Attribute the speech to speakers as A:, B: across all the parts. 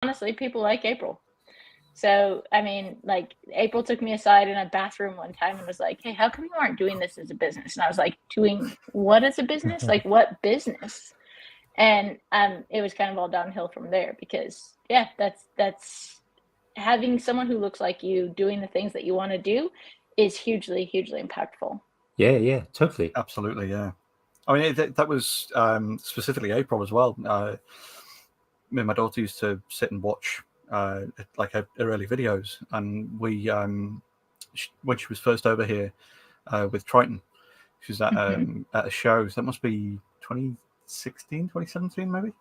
A: honestly, people like April. So, I mean, like, April took me aside in a bathroom one time and was like, hey, how come you aren't doing this as a business? And I was like, doing what as a business? Like, what business? And it was kind of all downhill from there because, yeah, that's having someone who looks like you doing the things that you want to do is hugely, hugely impactful.
B: Yeah, totally.
C: Absolutely, yeah. I mean, that was specifically April as well. Me and my daughter used to sit and watch like her early videos, and we when she was first over here with Triton, she was at a show. So that must be 2016, 2017, maybe.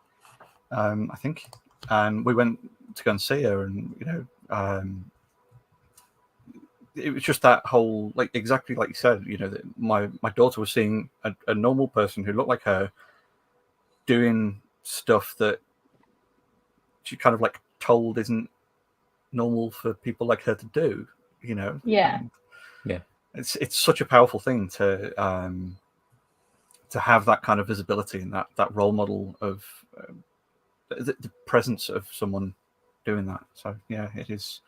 C: I think, and we went to go and see her, and it was just that whole, like, exactly like you said, that my daughter was seeing a normal person who looked like her doing stuff that she kind of like told isn't normal for people like her to do,
A: Yeah.
C: And
B: Yeah.
C: it's such a powerful thing to have that kind of visibility and that role model of the presence of someone doing that. So yeah, it is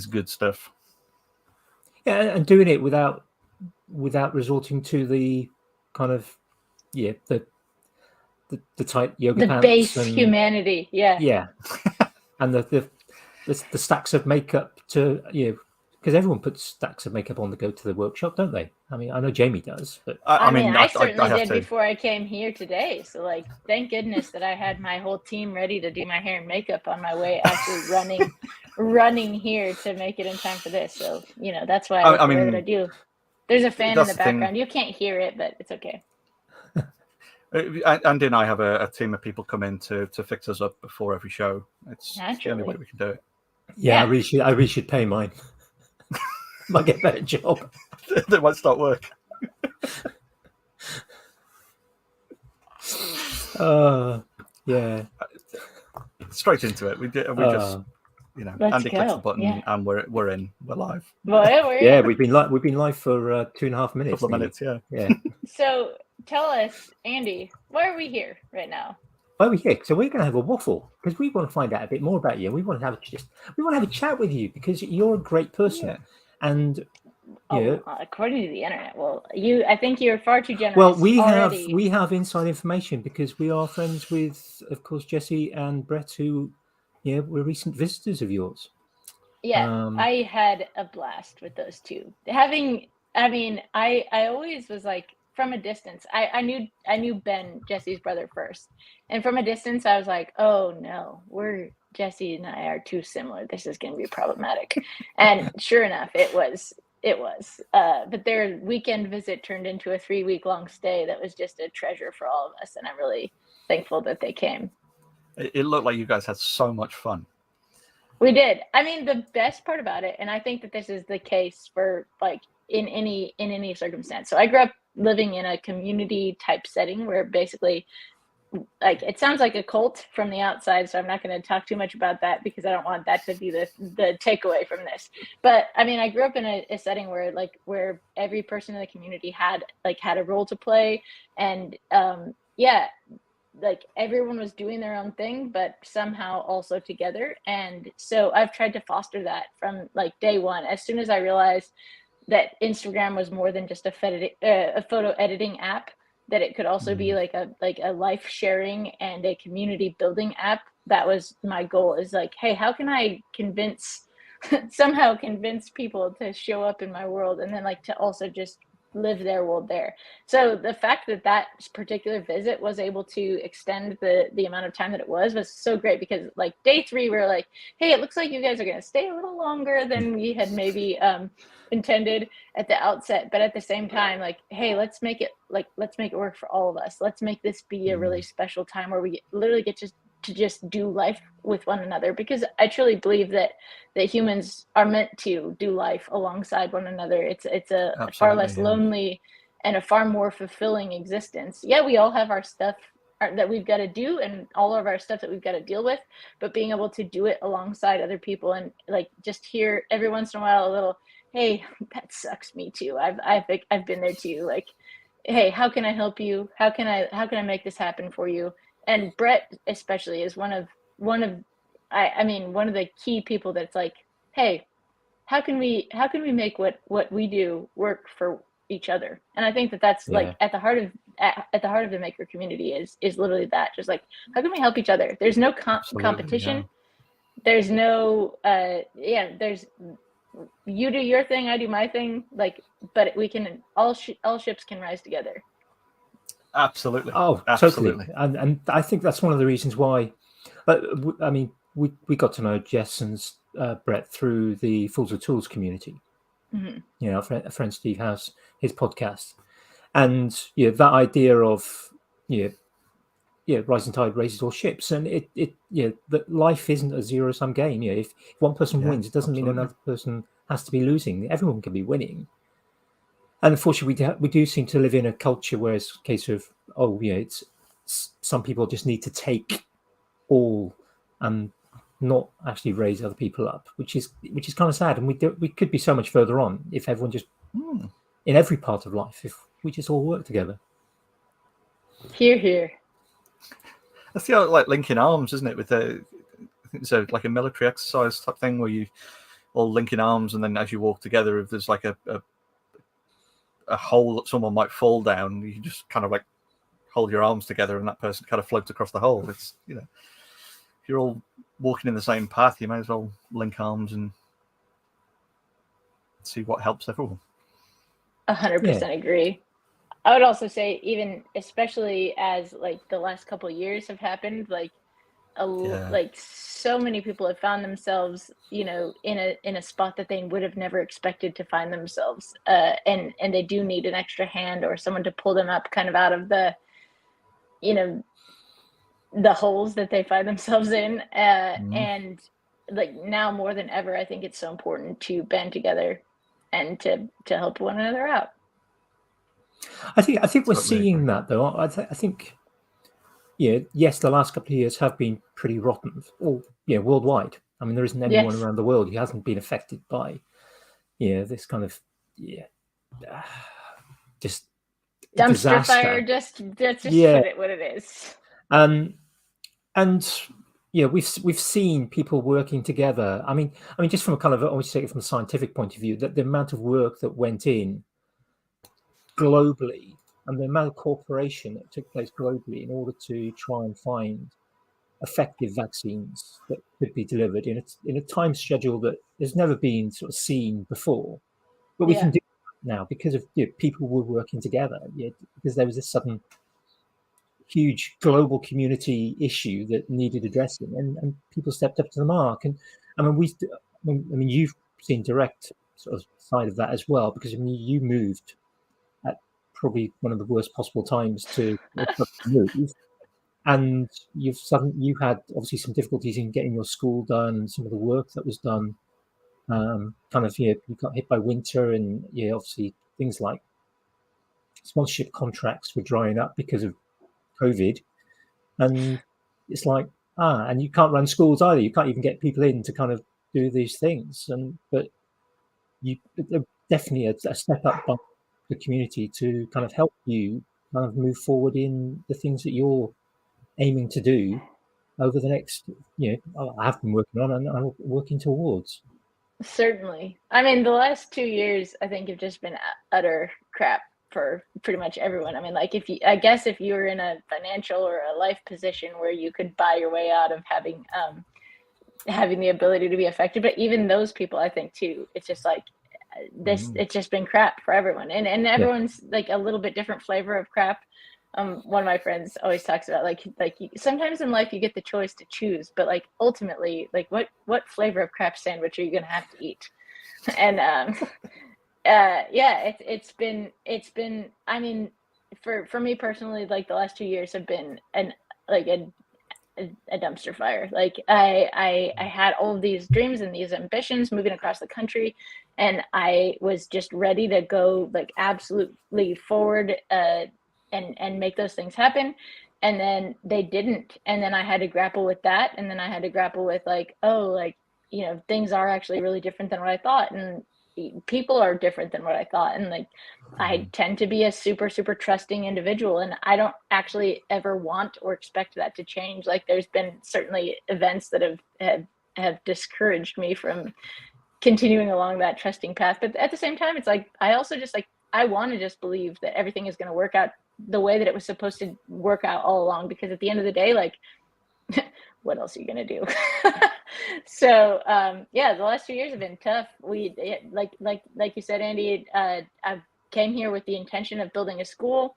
C: good stuff.
B: Yeah, and doing it without resorting to the kind of the tight yoga
A: The
B: pants
A: base
B: and
A: humanity. Yeah.
B: and the stacks of makeup to because everyone puts stacks of makeup on to go to the workshop, don't they? I mean, I know Jamie does, but
A: I mean, I
C: I
A: certainly
C: have
A: did
C: to.
A: before I came here today. So, like, thank goodness that I had my whole team ready to do my hair and makeup on my way, actually running here to make it in time for this. So, that's why I look
C: I
A: the way that I
C: mean,
A: do. There's a fan in
C: that's
A: the
C: the thing.
A: background. You can't hear it, but it's okay.
C: Andy and I have a team of people come in to fix us up before every show. It's the only way
A: Naturally.
C: we can do it.
B: yeah,
A: Yeah.
B: I really should pay mine. Might get a better job.
C: They might start work.
B: Yeah.
C: Straight into it. We just
A: Let's
C: Andy clicks the
A: go.
C: button
A: Yeah.
C: and we're in. We're live.
A: Well, yeah, we're
B: Yeah,
A: in.
B: we've been live for 2.5 minutes.
C: Couple of
B: nearly.
C: minutes, yeah.
B: Yeah.
A: So tell us, Andy, why are we here right now?
B: Oh yeah, so we're going to have a waffle because we want to find out a bit more about you. We want to have a chat with you because you're a great person,
C: Yeah.
B: and
A: according to the internet, I think you're far too generous.
B: Well, we
A: already.
B: have inside information because we are friends with, of course, Jesse and Brett, who were recent visitors of yours.
A: Yeah, I had a blast with those two. I always was like, from a distance, I knew Ben, Jesse's brother, first, and from a distance, I was like, oh no, Jesse and I are too similar. This is going to be problematic. And sure enough, it was. But their weekend visit turned into a 3-week-long stay that was just a treasure for all of us, and I'm really thankful that they came.
C: It looked like you guys had so much fun.
A: We did. I mean, the best part about it, and I think that this is the case for, like, in any circumstance. So I grew up living in a community type setting where basically, like, it sounds like a cult from the outside, so I'm not going to talk too much about that because I don't want that to be the takeaway from this. But I mean, I grew up in a setting where every person in the community had a role to play, and like, everyone was doing their own thing, but somehow also together. And so I've tried to foster that from, like, day one. As soon as I realized that Instagram was more than just a photo editing app, that it could also be like a life sharing and a community building app. That was my goal, is like, hey, how can I somehow convince people to show up in my world, and then, like, to also just live their world there. So the fact that particular visit was able to extend the amount of time that it was so great, because, like, day 3 we were like, hey, it looks like you guys are going to stay a little longer than we had maybe intended at the outset, but at the same time, like, hey, let's make it work for all of us. Let's make this be a really special time where we literally get to just do life with one another, because I truly believe that humans are meant to do life alongside one another. It's a
C: Absolutely,
A: far less lonely and a far more fulfilling existence. Yeah, we all have our stuff that we've got to do, and all of our stuff that we've got to deal with, but being able to do it alongside other people, and, like, just hear every once in a while a little, hey, that sucks, me too. I've been there too. Like, hey, how can I help you? How can I make this happen for you? And Brett especially is one of one of the key people that's like, hey, how can we make what we do work for each other? And I think that that's like at the heart of the maker community is literally that, just like, how can we help each other? There's no competition. There's no there's, you do your thing, I do my thing, like, but we can all ships can rise together.
C: Absolutely.
B: Oh, absolutely. Totally. And I think that's one of the reasons why. I mean, we got to know Jess and Brett through the Fools with Tools community.
A: Mm-hmm.
B: You know, our friend Steve has his podcast, and that idea of rising tide raises all ships, and that life isn't a zero-sum game. If one person wins, it doesn't mean another person has to be losing. Everyone can be winning. And unfortunately, we do seem to live in a culture where it's a case of, it's some people just need to take all and not actually raise other people up, which is kind of sad. And we could be so much further on if everyone just in every part of life, if we just all work together.
A: Here.
C: That's like linking arms, isn't it? With I think it's like a military exercise type thing where you all link in arms, and then as you walk together, if there's like a hole that someone might fall down, you just kind of like hold your arms together, and that person kind of floats across the hole. It's if you're all walking in the same path, you may as well link arms and see what helps everyone.
A: 100% agree. I would also say, even especially as like the last couple of years have happened, like like so many people have found themselves, in a spot that they would have never expected to find themselves, and they do need an extra hand or someone to pull them up kind of out of the the holes that they find themselves in, and like now more than ever, I think it's so important to band together and to help one another out.
B: I think we're seeing that, though. I think yes, the last couple of years have been pretty rotten, worldwide. I mean, there isn't anyone around the world who hasn't been affected by this kind of just
A: dumpster
B: disaster.
A: Fire. Just put it what it is.
B: And we've seen people working together. I mean, just from a kind of, I always take it from a scientific point of view, that the amount of work that went in globally and the amount of cooperation that took place globally in order to try and find effective vaccines that could be delivered in a time schedule that has never been sort of seen before. But we can do it now because of people were working together, because there was this sudden huge global community issue that needed addressing, and people stepped up to the mark. And I mean, you've seen direct sort of side of that as well, because you moved at probably one of the worst possible times to move, and you had obviously some difficulties in getting your school done, and some of the work that was done. You got hit by winter, and obviously things like sponsorship contracts were drying up because of COVID, and it's like and you can't run schools either. You can't even get people in to kind of do these things, but definitely a step up by the community to kind of help you kind of move forward in the things that you're aiming to do over the next I have been working on and I'm working towards.
A: Certainly. I mean, the last 2 years I think have just been utter crap for pretty much everyone. I mean, like, if you were in a financial or a life position where you could buy your way out of having the ability to be affected, but even those people, I think too, it's just like this. It's just been crap for everyone, and everyone's like a little bit different flavor of crap. One of my friends always talks about like sometimes in life you get the choice to choose, but like ultimately, like what flavor of crap sandwich are you gonna have to eat? And it's been I mean, for me personally, like the last 2 years have been a dumpster fire. Like I had all of these dreams and these ambitions moving across the country, and I was just ready to go like absolutely forward and make those things happen. And then they didn't. And then I had to grapple with that. And then I had to grapple with like, things are actually really different than what I thought. And people are different than what I thought. And like, I tend to be a super, super trusting individual, and I don't actually ever want or expect that to change. Like, there's been certainly events that have discouraged me from continuing along that trusting path. But at the same time, it's like, I also just like, I want to just believe that everything is going to work out the way that it was supposed to work out all along, because at the end of the day, like, what else are you going to do? So yeah, the last 2 years have been tough. Like you said, Andy, I came here with the intention of building a school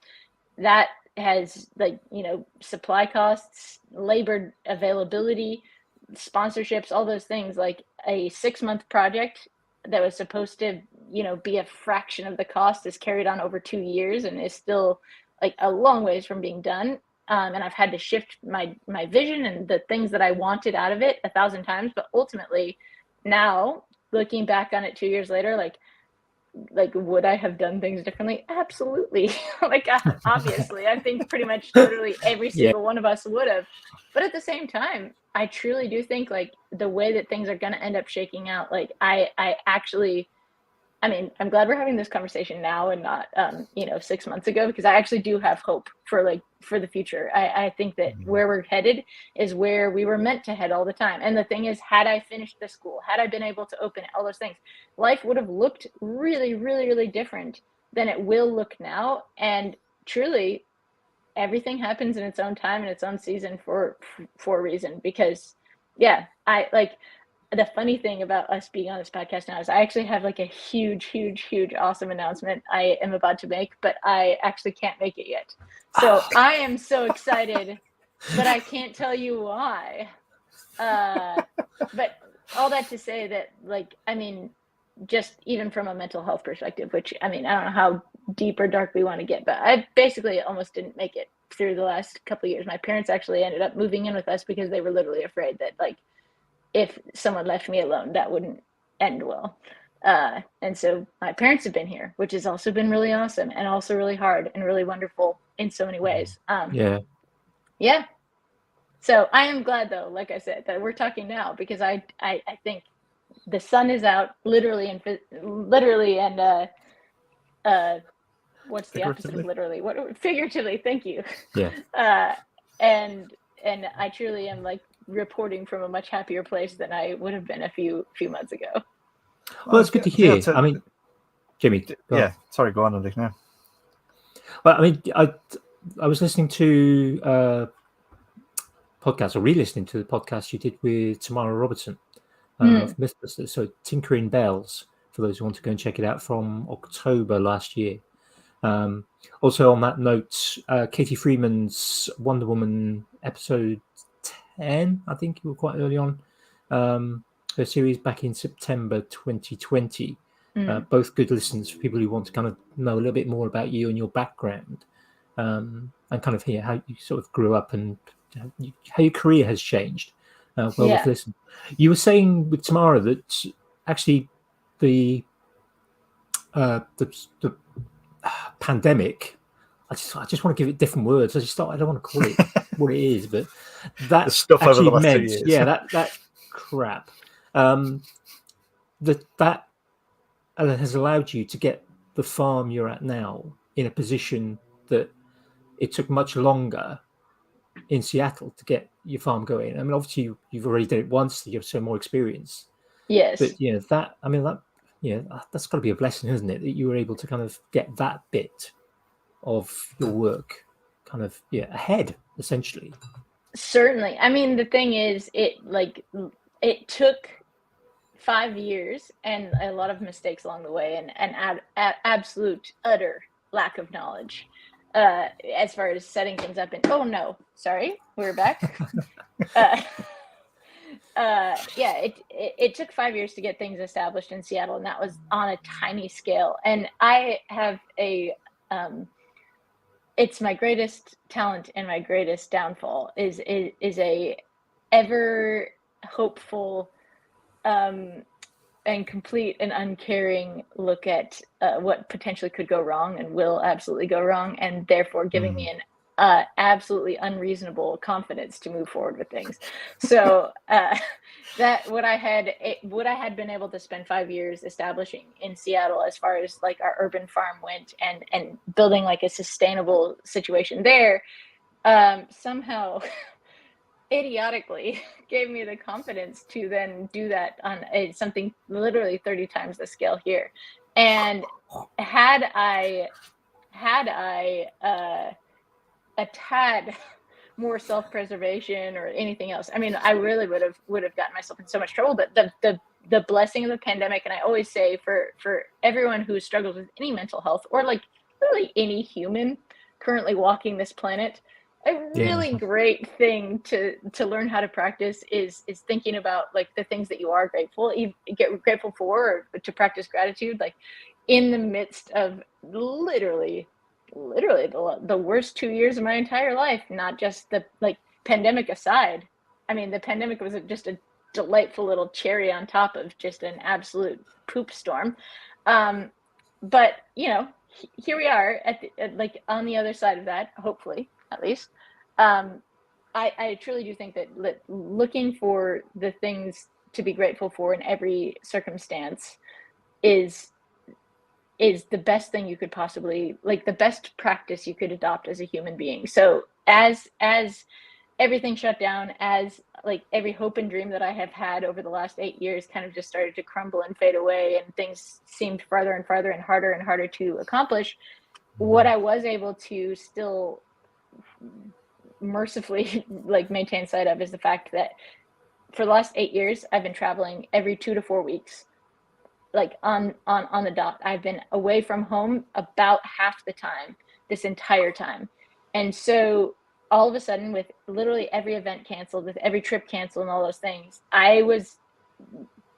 A: that has, like, you know, supply costs, labor availability, sponsorships, all those things. Like, a 6-month project that was supposed to, you know, be a fraction of the cost is carried on over 2 years and is still like a long ways from being done. And I've had to shift my vision and the things that I wanted out of it 1,000 times. But ultimately, now looking back on it 2 years later, like would I have done things differently? Absolutely. Like, obviously, I think pretty much literally every single one of us would have. But at the same time, I truly do think, like, the way that things are going to end up shaking out, like, I actually, I mean, I'm glad we're having this conversation now and not, 6 months ago, because I actually do have hope for the future. I think that where we're headed is where we were meant to head all the time. And the thing is, had I finished the school, had I been able to open it, all those things, life would have looked really, really, really different than it will look now. And truly, everything happens in its own time and its own season for a reason. Because, yeah, the funny thing about us being on this podcast now is I actually have like a huge, huge, huge, awesome announcement I am about to make, but I actually can't make it yet. So I am so excited, but I can't tell you why. But all that to say that, like, I mean, just even from a mental health perspective, which, I mean, I don't know how deep or dark we want to get, but I basically almost didn't make it through the last couple of years. My parents actually ended up moving in with us because they were literally afraid that, like, if someone left me alone, that wouldn't end well. And so my parents have been here, which has also been really awesome and also really hard and really wonderful in so many ways. Yeah. So I am glad, though, like I said, that we're talking now, because I think the sun is out, literally and what's the opposite of literally? What, figuratively? Thank you.
B: Yeah.
A: And I truly am, like, reporting from a much happier place than I would have been a few months ago.
B: Well, it's good to hear. I mean, Jimmy.
C: Sorry, go on, Andy. No.
B: Well, I mean, I was listening to podcast, or re-listening to the podcast you did with Tamara Robertson of Mythbusters. So Tinkering Bells, for those who want to go and check it out, from October last year. Also on that note, Katie Freeman's Wonder Woman episode 10, I think you were quite early on, her series back in September 2020. Both good listens for people who want to kind of know a little bit more about you and your background, and kind of hear how you sort of grew up and how your career has changed. Worth listening. You were saying with Tamara that actually the pandemic, I just want to give it different words. I don't want to call it what it is, but that
C: the stuff
B: actually
C: over the last
B: meant,
C: 2 years.
B: that crap, that has allowed you to get the farm you're at now in a position that it took much longer in Seattle to get your farm going. I mean, obviously you've already done it once, so you have some more experience.
A: Yes.
B: But that's got to be a blessing, isn't it? That you were able to kind of get that bit of your work kind of ahead, essentially. Certainly.
A: I mean, the thing is, it took 5 years and a lot of mistakes along the way, and absolute utter lack of knowledge as far as setting things up. And oh no, sorry, we're back. It took 5 years to get things established in Seattle, and that was on a tiny scale. And I have it's my greatest talent and my greatest downfall is a ever hopeful and complete and uncaring look at what potentially could go wrong and will absolutely go wrong, and therefore giving me an absolutely unreasonable confidence to move forward with things. So that what I had been able to spend 5 years establishing in Seattle as far as like our urban farm went and building like a sustainable situation there, somehow idiotically gave me the confidence to then do that on something literally 30 times the scale here. And had I a tad more self-preservation or anything else, I mean, I really would have gotten myself in so much trouble. But the blessing of the pandemic, and I always say for everyone who struggles with any mental health or like really any human currently walking this planet, a really great thing to learn how to practice is thinking about like the things that you are grateful for, or to practice gratitude, like in the midst of literally the worst 2 years of my entire life, not just the like pandemic aside. I mean, the pandemic was just a delightful little cherry on top of just an absolute poop storm. But you know, here we are like on the other side of that, hopefully, at least. I truly do think that looking for the things to be grateful for in every circumstance is the best thing you could possibly, like the best practice you could adopt as a human being. So as everything shut down, as like every hope and dream that I have had over the last 8 years kind of just started to crumble and fade away, and things seemed farther and farther and harder to accomplish, what I was able to still mercifully like maintain sight of is the fact that for the last 8 years I've been traveling every 2 to 4 weeks, like on the dot. I've been away from home about half the time this entire time. And so all of a sudden, with literally every event canceled, with every trip canceled and all those things, I was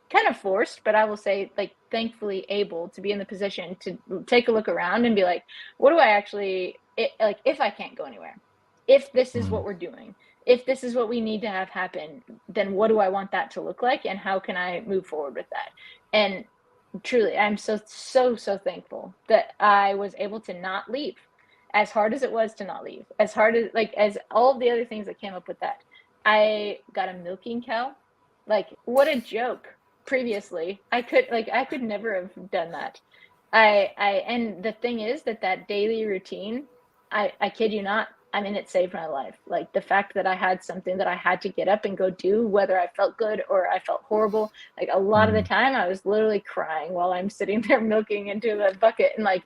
A: kind of forced, but I will say like thankfully able to be in the position to take a look around and be like, what do I actually, like if I can't go anywhere, if this is what we're doing, if this is what we need to have happen, then what do I want that to look like, and how can I move forward with that? And truly, I'm so thankful that I was able to not leave, as hard as it was to not leave, as hard as like as all of the other things that came up with that. I got a milking cow. Like, what a joke. Previously, I could never have done that. And the thing is that daily routine, I kid you not, I mean, it saved my life. Like the fact that I had something that I had to get up and go do, whether I felt good or I felt horrible. Like a lot of the time I was literally crying while I'm sitting there milking into the bucket. And like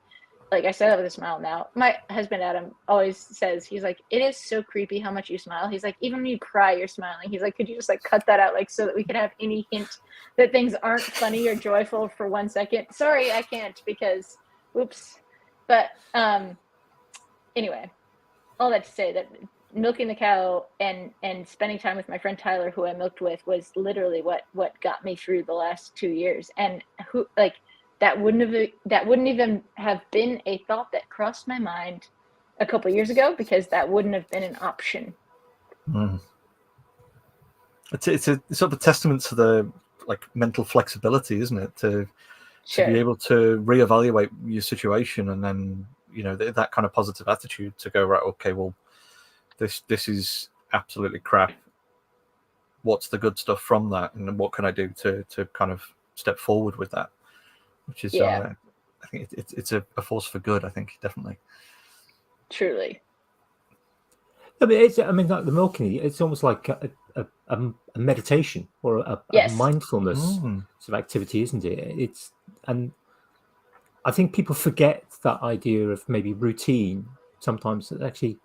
A: I said that with a smile now. My husband, Adam, always says, he's like, it is so creepy how much you smile. He's like, even when you cry, you're smiling. He's like, could you just like cut that out? Like, so that we could have any hint that things aren't funny or joyful for 1 second. Sorry, I can't because, oops. But anyway, all that to say that milking the cow and spending time with my friend Tyler, who I milked with, was literally what got me through the last 2 years. And who like that wouldn't even have been a thought that crossed my mind a couple of years ago, because that wouldn't have been an option.
C: It's a sort of a testament to the like mental flexibility, isn't it? To be able to reevaluate your situation, and then that kind of positive attitude to go, right, okay, well, this is absolutely crap. What's the good stuff from that, and what can I do to kind of step forward with that? Which is, I think it's a force for good. I think definitely. Truly.
B: I mean, like the milking, it's almost like a meditation or a mindfulness sort of activity, isn't it? And I think people forget that idea of maybe routine sometimes. That actually,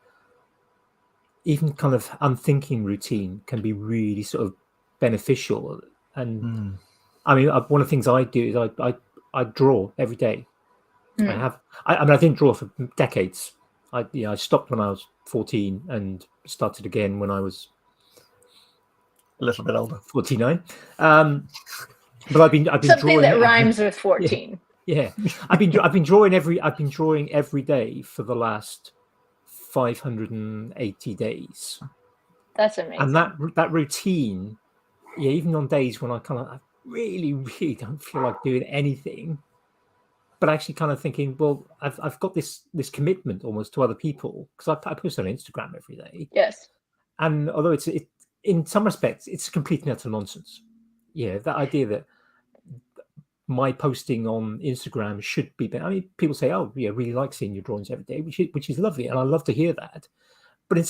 B: even kind of unthinking routine can be really sort of beneficial. And I mean, one of the things I do is I draw every day. I mean, I didn't draw for decades. I stopped when I was 14 and started again when I was
C: a little bit older,
B: 49. But I've been
A: something
B: drawing
A: that rhymes with 14.
B: Yeah. I've been drawing every day for the last 580 days.
A: That's amazing.
B: And that routine, even on days when I really don't feel like doing anything, but actually kind of thinking, well, I've got this commitment almost to other people, because I post on Instagram every day.
A: Yes.
B: And although it's in some respects it's complete and utter nonsense, that idea that my posting on Instagram should be better. I mean, people say, "Oh, yeah, really like seeing your drawings every day," which is lovely, and I love to hear that. But I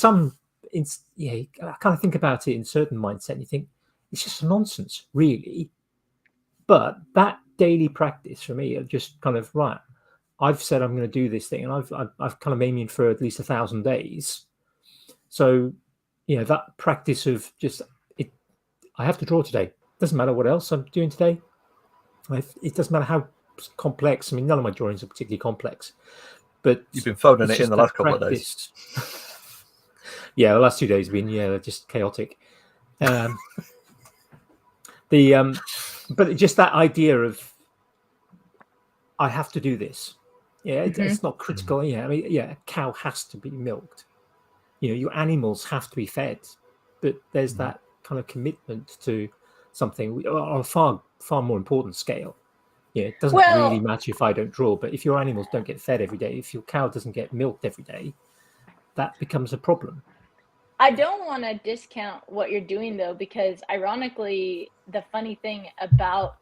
B: kind of think about it in certain mindset, and you think it's just nonsense, really. But that daily practice for me, just kind of right. I've said I'm going to do this thing, and I've kind of aiming for at least 1,000 days. So, that practice of just it. I have to draw today. Doesn't matter what else I'm doing today. It doesn't matter how complex. I mean, none of my drawings are particularly complex, but
C: you've been phoning it in the last couple of days.
B: Yeah, the last 2 days have been just chaotic. But just that idea of I have to do this. Yeah, it's not critical. Yeah, I mean, a cow has to be milked. Your animals have to be fed, but there's that kind of commitment to something on a far more important scale. Yeah, it doesn't really matter if I don't draw, but if your animals don't get fed every day, if your cow doesn't get milked every day, that becomes a problem.
A: I don't want to discount what you're doing though, because ironically, the funny thing about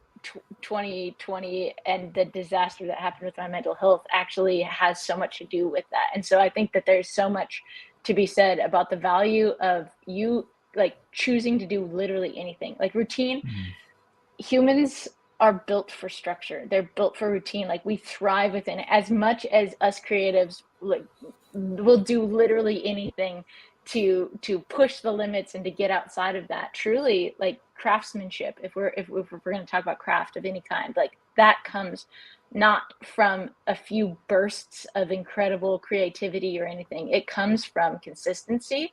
A: 2020 and the disaster that happened with my mental health actually has so much to do with that. And so I think that there's so much to be said about the value of you like choosing to do literally anything. Like routine, humans are built for structure. They're built for routine. Like we thrive within it. As much as us creatives like will do literally anything to push the limits and to get outside of that. Truly, like craftsmanship, if we're going to talk about craft of any kind, like that comes not from a few bursts of incredible creativity or anything. It comes from consistency.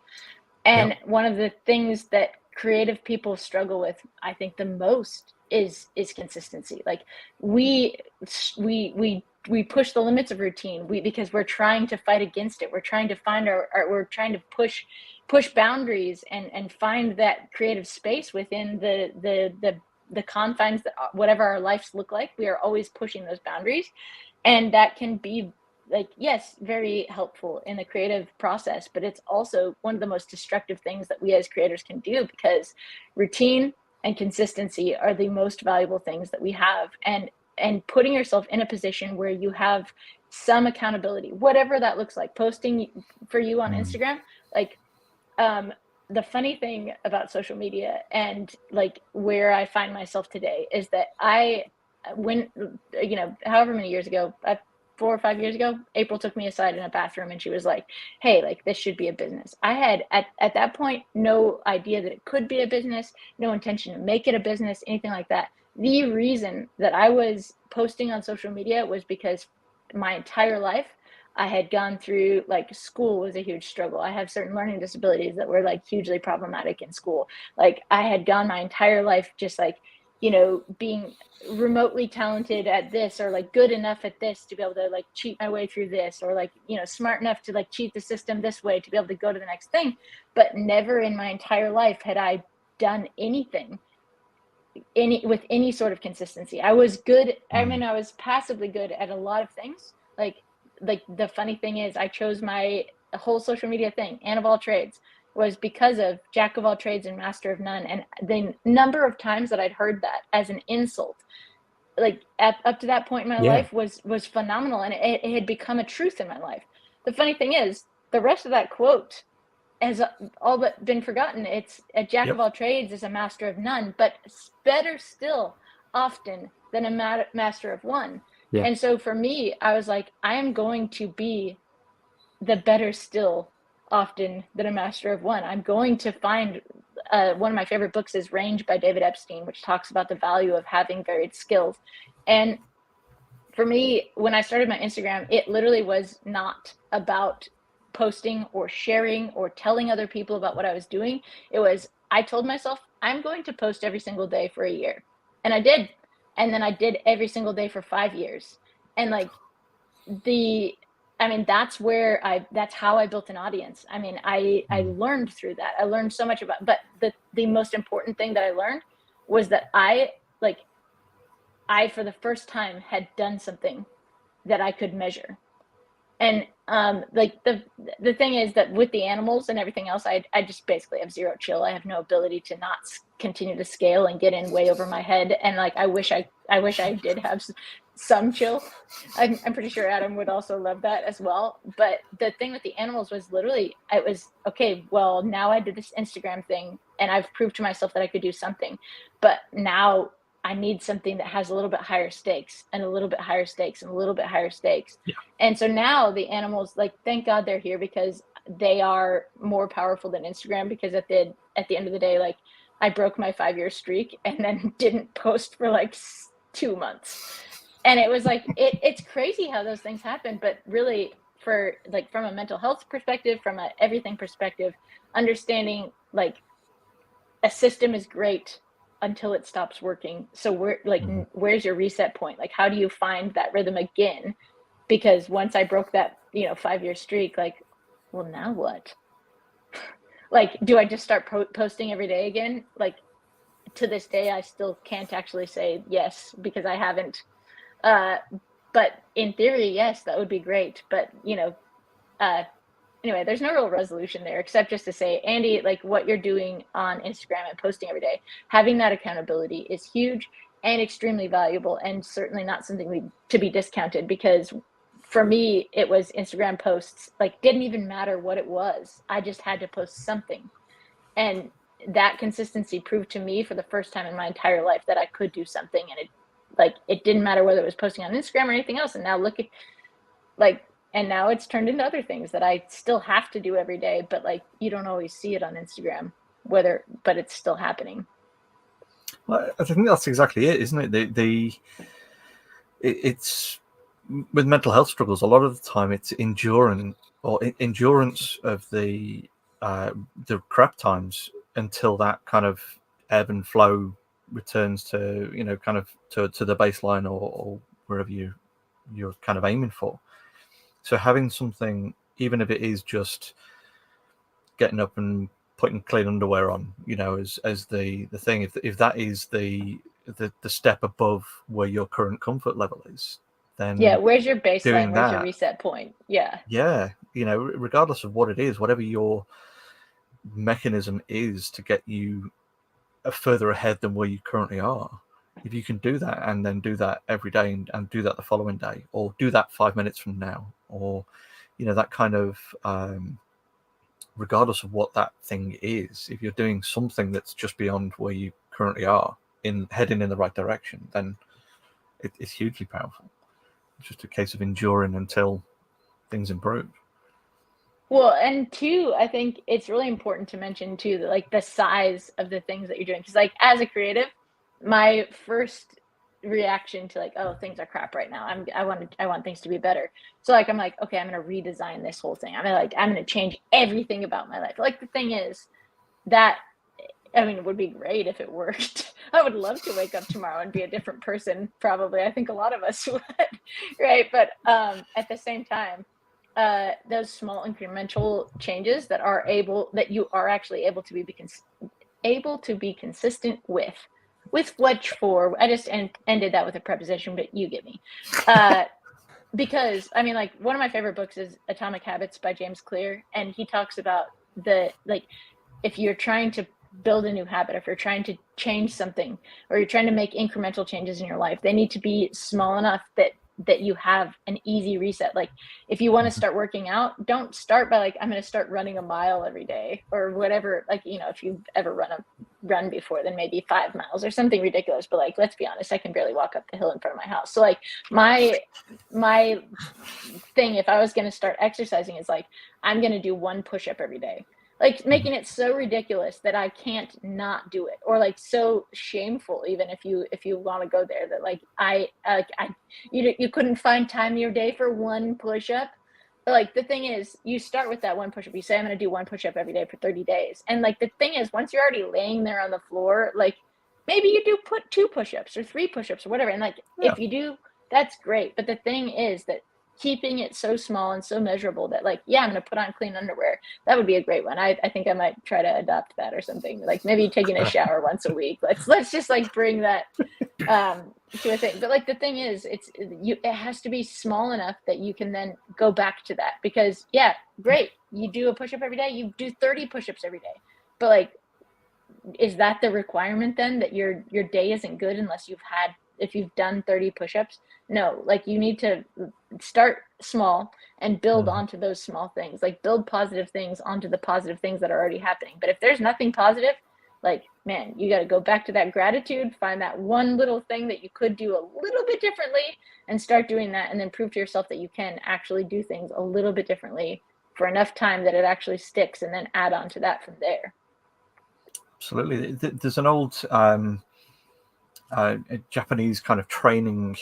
A: And one of the things that creative people struggle with, I think the most is consistency. Like we push the limits of routine because we're trying to fight against it. We're trying to find we're trying to push boundaries and find that creative space within the confines that whatever our lives look like. We are always pushing those boundaries, and that can be like, yes, very helpful in the creative process, but it's also one of the most destructive things that we as creators can do, because routine and consistency are the most valuable things that we have. And putting yourself in a position where you have some accountability, whatever that looks like. Posting for you on Instagram, like the funny thing about social media and like where I find myself today is that however many years ago, 4 or 5 years ago, April took me aside in a bathroom and she was like, hey, like this should be a business. I had at that point no idea that it could be a business, no intention to make it a business, anything like that. The reason that I was posting on social media was because my entire life I had gone through, like, school was a huge struggle. I have certain learning disabilities that were like hugely problematic in school. Like I had gone my entire life just like, being remotely talented at this, or like good enough at this to be able to like cheat my way through this, or like, smart enough to like cheat the system this way to be able to go to the next thing. But never in my entire life had I done anything with any sort of consistency. I was good. I mean, I was passively good at a lot of things. Like the funny thing is I chose my whole social media thing, Anne of all trades, was because of Jack of all trades and master of none. And the number of times that I'd heard that as an insult, like up to that point in my life was phenomenal. And it had become a truth in my life. The funny thing is the rest of that quote has all but been forgotten. It's a jack of all trades is a master of none, but better still often than a master of one.
B: Yeah.
A: And so for me, I was like, I am going to be the better still often than a master of one. I'm going to find one of my favorite books is Range by David Epstein, which talks about the value of having varied skills. And for me, when I started my Instagram, it literally was not about posting or sharing or telling other people about what I was doing. It was, I told myself, I'm going to post every single day for a year. And I did. And then I did every single day for 5 years. And like that's how I built an audience. I mean, I learned through that. I learned so much about, but the most important thing that I learned was that I, for the first time, had done something that I could measure. And like the thing is that with the animals and everything else, I just basically have zero chill. I have no ability to not continue to scale and get in way over my head. And like I wish I did have some chill. I'm pretty sure Adam would also love that as well. But the thing with the animals was literally, it was okay. Well, now I did this Instagram thing, and I've proved to myself that I could do something. But now I need something that has a little bit higher stakes and a little bit higher stakes and a little bit higher stakes.
C: Yeah.
A: And so now the animals, like, thank God they're here, because they are more powerful than Instagram. Because at the end of the day, like, I broke my 5-year streak and then didn't post for like 2 months. And it was like, it's crazy how those things happen. But really, for like, from a mental health perspective, from a everything perspective, understanding like a system is great until it stops working. So we're like, where's your reset point? Like, how do you find that rhythm again? Because once I broke that, 5-year streak, like, well, now what? Like, do I just start posting every day again? Like, to this day, I still can't actually say yes, because I haven't. But in theory, yes, that would be great. But, anyway, there's no real resolution there, except just to say, Andy, like, what you're doing on Instagram and posting every day, having that accountability is huge and extremely valuable, and certainly not something to be discounted. Because for me, it was Instagram posts, like, didn't even matter what it was. I just had to post something. And that consistency proved to me for the first time in my entire life that I could do something. And it didn't matter whether it was posting on Instagram or anything else. And now look at, like, and now it's turned into other things that I still have to do every day, but like, you don't always see it on Instagram, but it's still happening.
C: Well, I think that's exactly it, isn't it? It's with mental health struggles, a lot of the time it's endurance of the crap times until that kind of ebb and flow returns to, kind of to the baseline, or wherever you're kind of aiming for. So having something, even if it is just getting up and putting clean underwear on, as the thing, if that is the step above where your current comfort level is, then
A: where's your baseline? Where's your reset point?
C: Regardless of what it is, whatever your mechanism is to get you further ahead than where you currently are, if you can do that, and then do that every day, and do that the following day, or do that 5 minutes from now, or that kind of regardless of what that thing is, if you're doing something that's just beyond where you currently are, heading in the right direction, then it's hugely powerful. It's just a case of enduring until things improve.
A: Well, and two, I think it's really important to mention too, that like the size of the things that you're doing. Because like, as a creative, my first reaction to like, oh, things are crap right now, I want things to be better. So like, I'm like, okay, I'm gonna redesign this whole thing. I'm gonna change everything about my life. Like, the thing is that, I mean, it would be great if it worked. I would love to wake up tomorrow and be a different person, probably. I think a lot of us would, right? But at the same time, those small incremental changes that you are actually able to be consistent with which for, I just ended that with a preposition, but you get me. Because I mean, like, one of my favorite books is Atomic Habits by James Clear, and he talks about if you're trying to build a new habit, if you're trying to change something, or you're trying to make incremental changes in your life, they need to be small enough that you have an easy reset. Like, if you want to start working out, don't start by like, I'm going to start running a mile every day or whatever. Like, if you've ever run before, then maybe 5 miles or something ridiculous. But like, let's be honest, I can barely walk up the hill in front of my house. So like, my thing, if I was going to start exercising, is like, I'm going to do 1 push-up every day. Like, making it so ridiculous that I can't not do it, or like so shameful, even if you want to go there, that like you couldn't find time in your day for 1 push-up. But like, the thing is, you start with that 1 push-up. You say, I'm going to do 1 push-up every day for 30 days. And like, the thing is, once you're already laying there on the floor, like, maybe you do put 2 push-ups or 3 push-ups or whatever. And like, if you do, that's great. But the thing is that keeping it so small and so measurable that like, I'm going to put on clean underwear, that would be a great one. I think I might try to adopt that or something. Like, maybe taking a shower once a week. Let's just like bring that to a thing. But like the thing is, it has to be small enough that you can then go back to that, because yeah, great, you do a push-up every day, you do 30 push-ups every day, but like, is that the requirement then, that your day isn't good unless if you've done 30 push-ups? No, like you need to start small and build onto those small things, like build positive things onto the positive things that are already happening. But if there's nothing positive, like, man, you got to go back to that gratitude, find that one little thing that you could do a little bit differently, and start doing that, and then prove to yourself that you can actually do things a little bit differently for enough time that it actually sticks, and then add on to that from there.
C: Absolutely. There's an old Japanese kind of training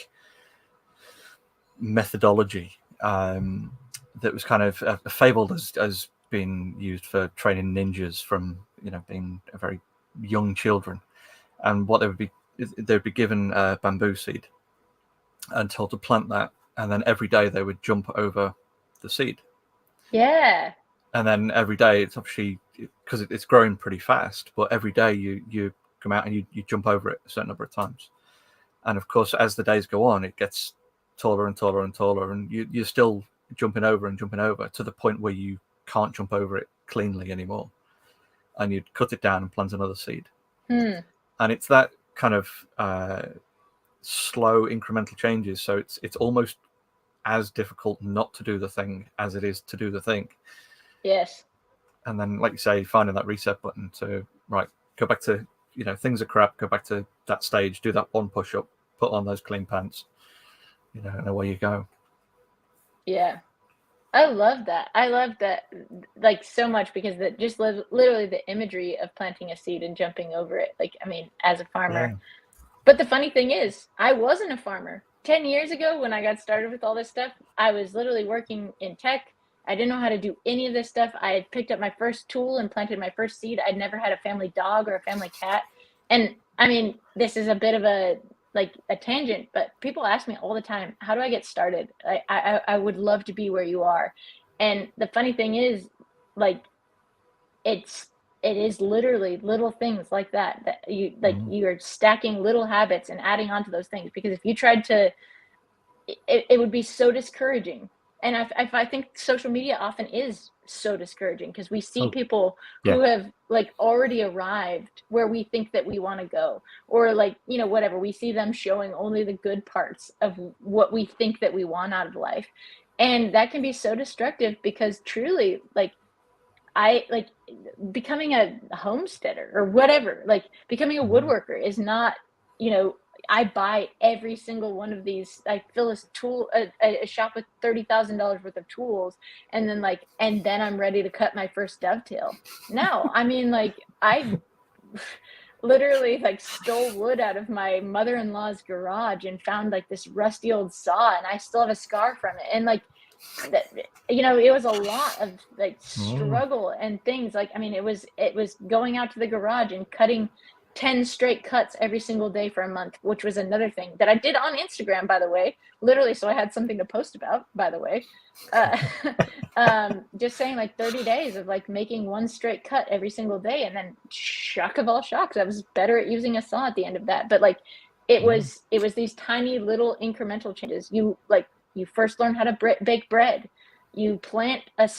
C: methodology that was kind of fabled as being used for training ninjas from, being very young children. And what they'd be given a bamboo seed and told to plant that, and then every day they would jump over the seed.
A: Yeah.
C: And then every day, it's obviously, because it's growing pretty fast, but every day you come out and you jump over it a certain number of times. And of course, as the days go on, it gets taller and taller and taller, and you're still jumping over and jumping over, to the point where you can't jump over it cleanly anymore. And you'd cut it down and plant another seed. And it's that kind of slow incremental changes. So it's almost as difficult not to do the thing as it is to do the thing.
A: Yes.
C: And then, like you say, finding that reset button to, right, go back to, things are crap, go back to that stage, do that one push up, put on those clean pants, and away you go.
A: Yeah. I love that. I love that, like, so much, because that just literally the imagery of planting a seed and jumping over it. Like, I mean, as a farmer.
C: Yeah.
A: But the funny thing is, I wasn't a farmer. 10 years ago, when I got started with all this stuff, I was literally working in tech. I didn't know how to do any of this stuff. I had picked up my first tool and planted my first seed. I'd never had a family dog or a family cat. And I mean, this is a bit of a tangent, but people ask me all the time, how do I get started? I would love to be where you are. And the funny thing is, like, it is literally little things like that you like, you're stacking little habits and adding on to those things. Because if you tried to, it would be so discouraging. And I think social media often is so discouraging, because we see people who have like already arrived where we think that we want to go, or like, whatever, we see them showing only the good parts of what we think that we want out of life. And that can be so destructive, because truly, like, becoming a homesteader or whatever, like becoming a woodworker is not, I buy every single one of these. I fill a shop with $30,000 worth of tools, and then I'm ready to cut my first dovetail. No, I mean, like, I literally like stole wood out of my mother-in-law's garage and found like this rusty old saw, and I still have a scar from it. And like, that, it was a lot of like struggle and things. Like, I mean, it was going out to the garage and cutting 10 straight cuts every single day for a month, which was another thing that I did on Instagram, by the way, literally, so I had something to post about, by the way. Just saying, like, 30 days of like making one straight cut every single day, and then shock of all shocks, I was better at using a saw at the end of that. But like, it was these tiny little incremental changes. You first learn how to bake bread. You plant a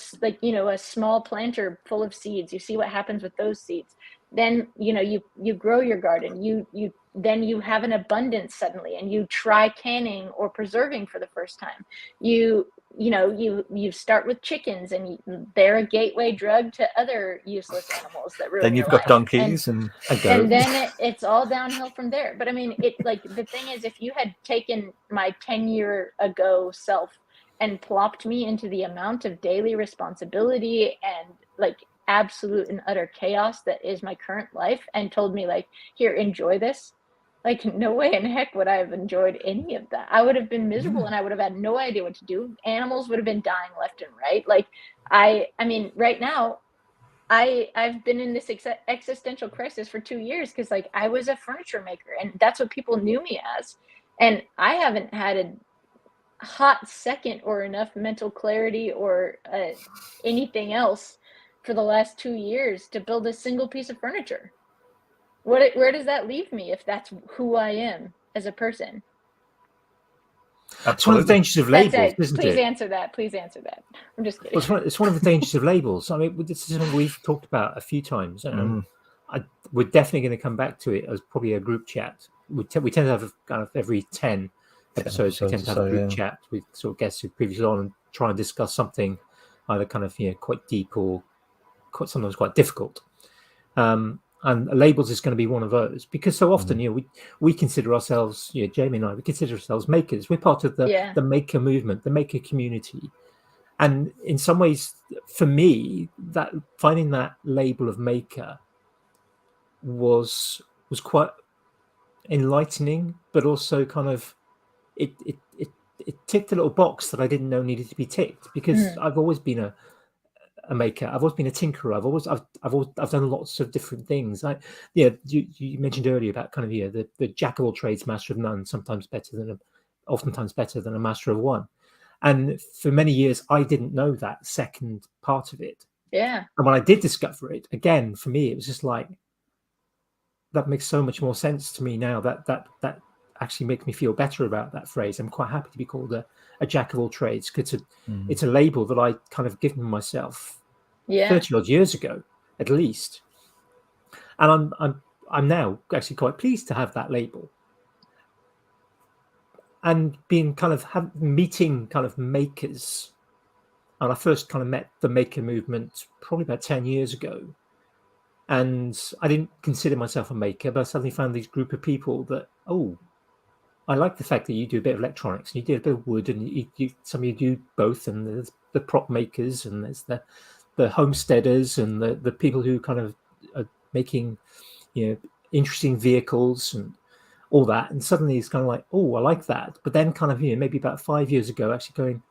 A: small planter full of seeds. You see what happens with those seeds. Then, you grow your garden. Then you have an abundance suddenly, and you try canning or preserving for the first time. You start with chickens, and they're a gateway drug to other useless animals that ruin
C: Then
A: your
C: you've got
A: life.
C: donkeys and
A: then it's all downhill from there. But I mean, like, the thing is, if you had taken my 10-year ago self and plopped me into the amount of daily responsibility and like absolute and utter chaos that is my current life, and told me, like, here, enjoy this, like, no way in heck would I have enjoyed any of that. I would have been miserable, and I would have had no idea what to do. Animals would have been dying left and right. Like, I mean, right now, I've been in this existential crisis for 2 years, because like, I was a furniture maker, and that's what people knew me as. And I haven't had a hot second or enough mental clarity or anything else for the last 2 years to build a single piece of furniture. Where does that leave me if that's who I am? as a person?
B: It's one of the dangers of labels,
A: That's it.
B: isn't
A: Please
B: it?
A: answer that. Please answer that. I'm just kidding.
B: Well, it's one of the dangers of labels. I mean, this is something we've talked about a few times, and we're definitely going to come back to it as probably a group chat. We tend to have kind of every 10 episodes, we tend to have a group chat with sort of guests who previously on and try and discuss something either kind of quite deep or sometimes quite difficult. And labels is going to be one of those, because so often we consider ourselves, Jamie and I, we consider ourselves makers. We're part of the maker movement, the maker community. And in some ways, for me, that finding that label of maker was quite enlightening, but also kind of it ticked a little box that I didn't know needed to be ticked, because I've always been a maker. I've always been a tinkerer. I've done lots of different things. You mentioned earlier about kind of the jack of all trades, master of none, oftentimes better than a master of one. And for many years, I didn't know that second part of it.
A: Yeah.
B: And when I did discover it, again, for me, it was just like, that makes so much more sense to me now. That actually makes me feel better about that phrase. I'm quite happy to be called a jack of all trades, because it's a label that I kind of given myself 30 odd years ago, at least. And I'm now actually quite pleased to have that label. And being kind of meeting kind of makers. And I first kind of met the maker movement probably about 10 years ago. And I didn't consider myself a maker, but I suddenly found this group of people that, I like the fact that you do a bit of electronics and you do a bit of wood, and some of you do both. And there's the prop makers, and there's the homesteaders, and the people who kind of are making, interesting vehicles and all that. And suddenly it's kind of like, I like that. But then kind of, maybe about 5 years ago, actually going,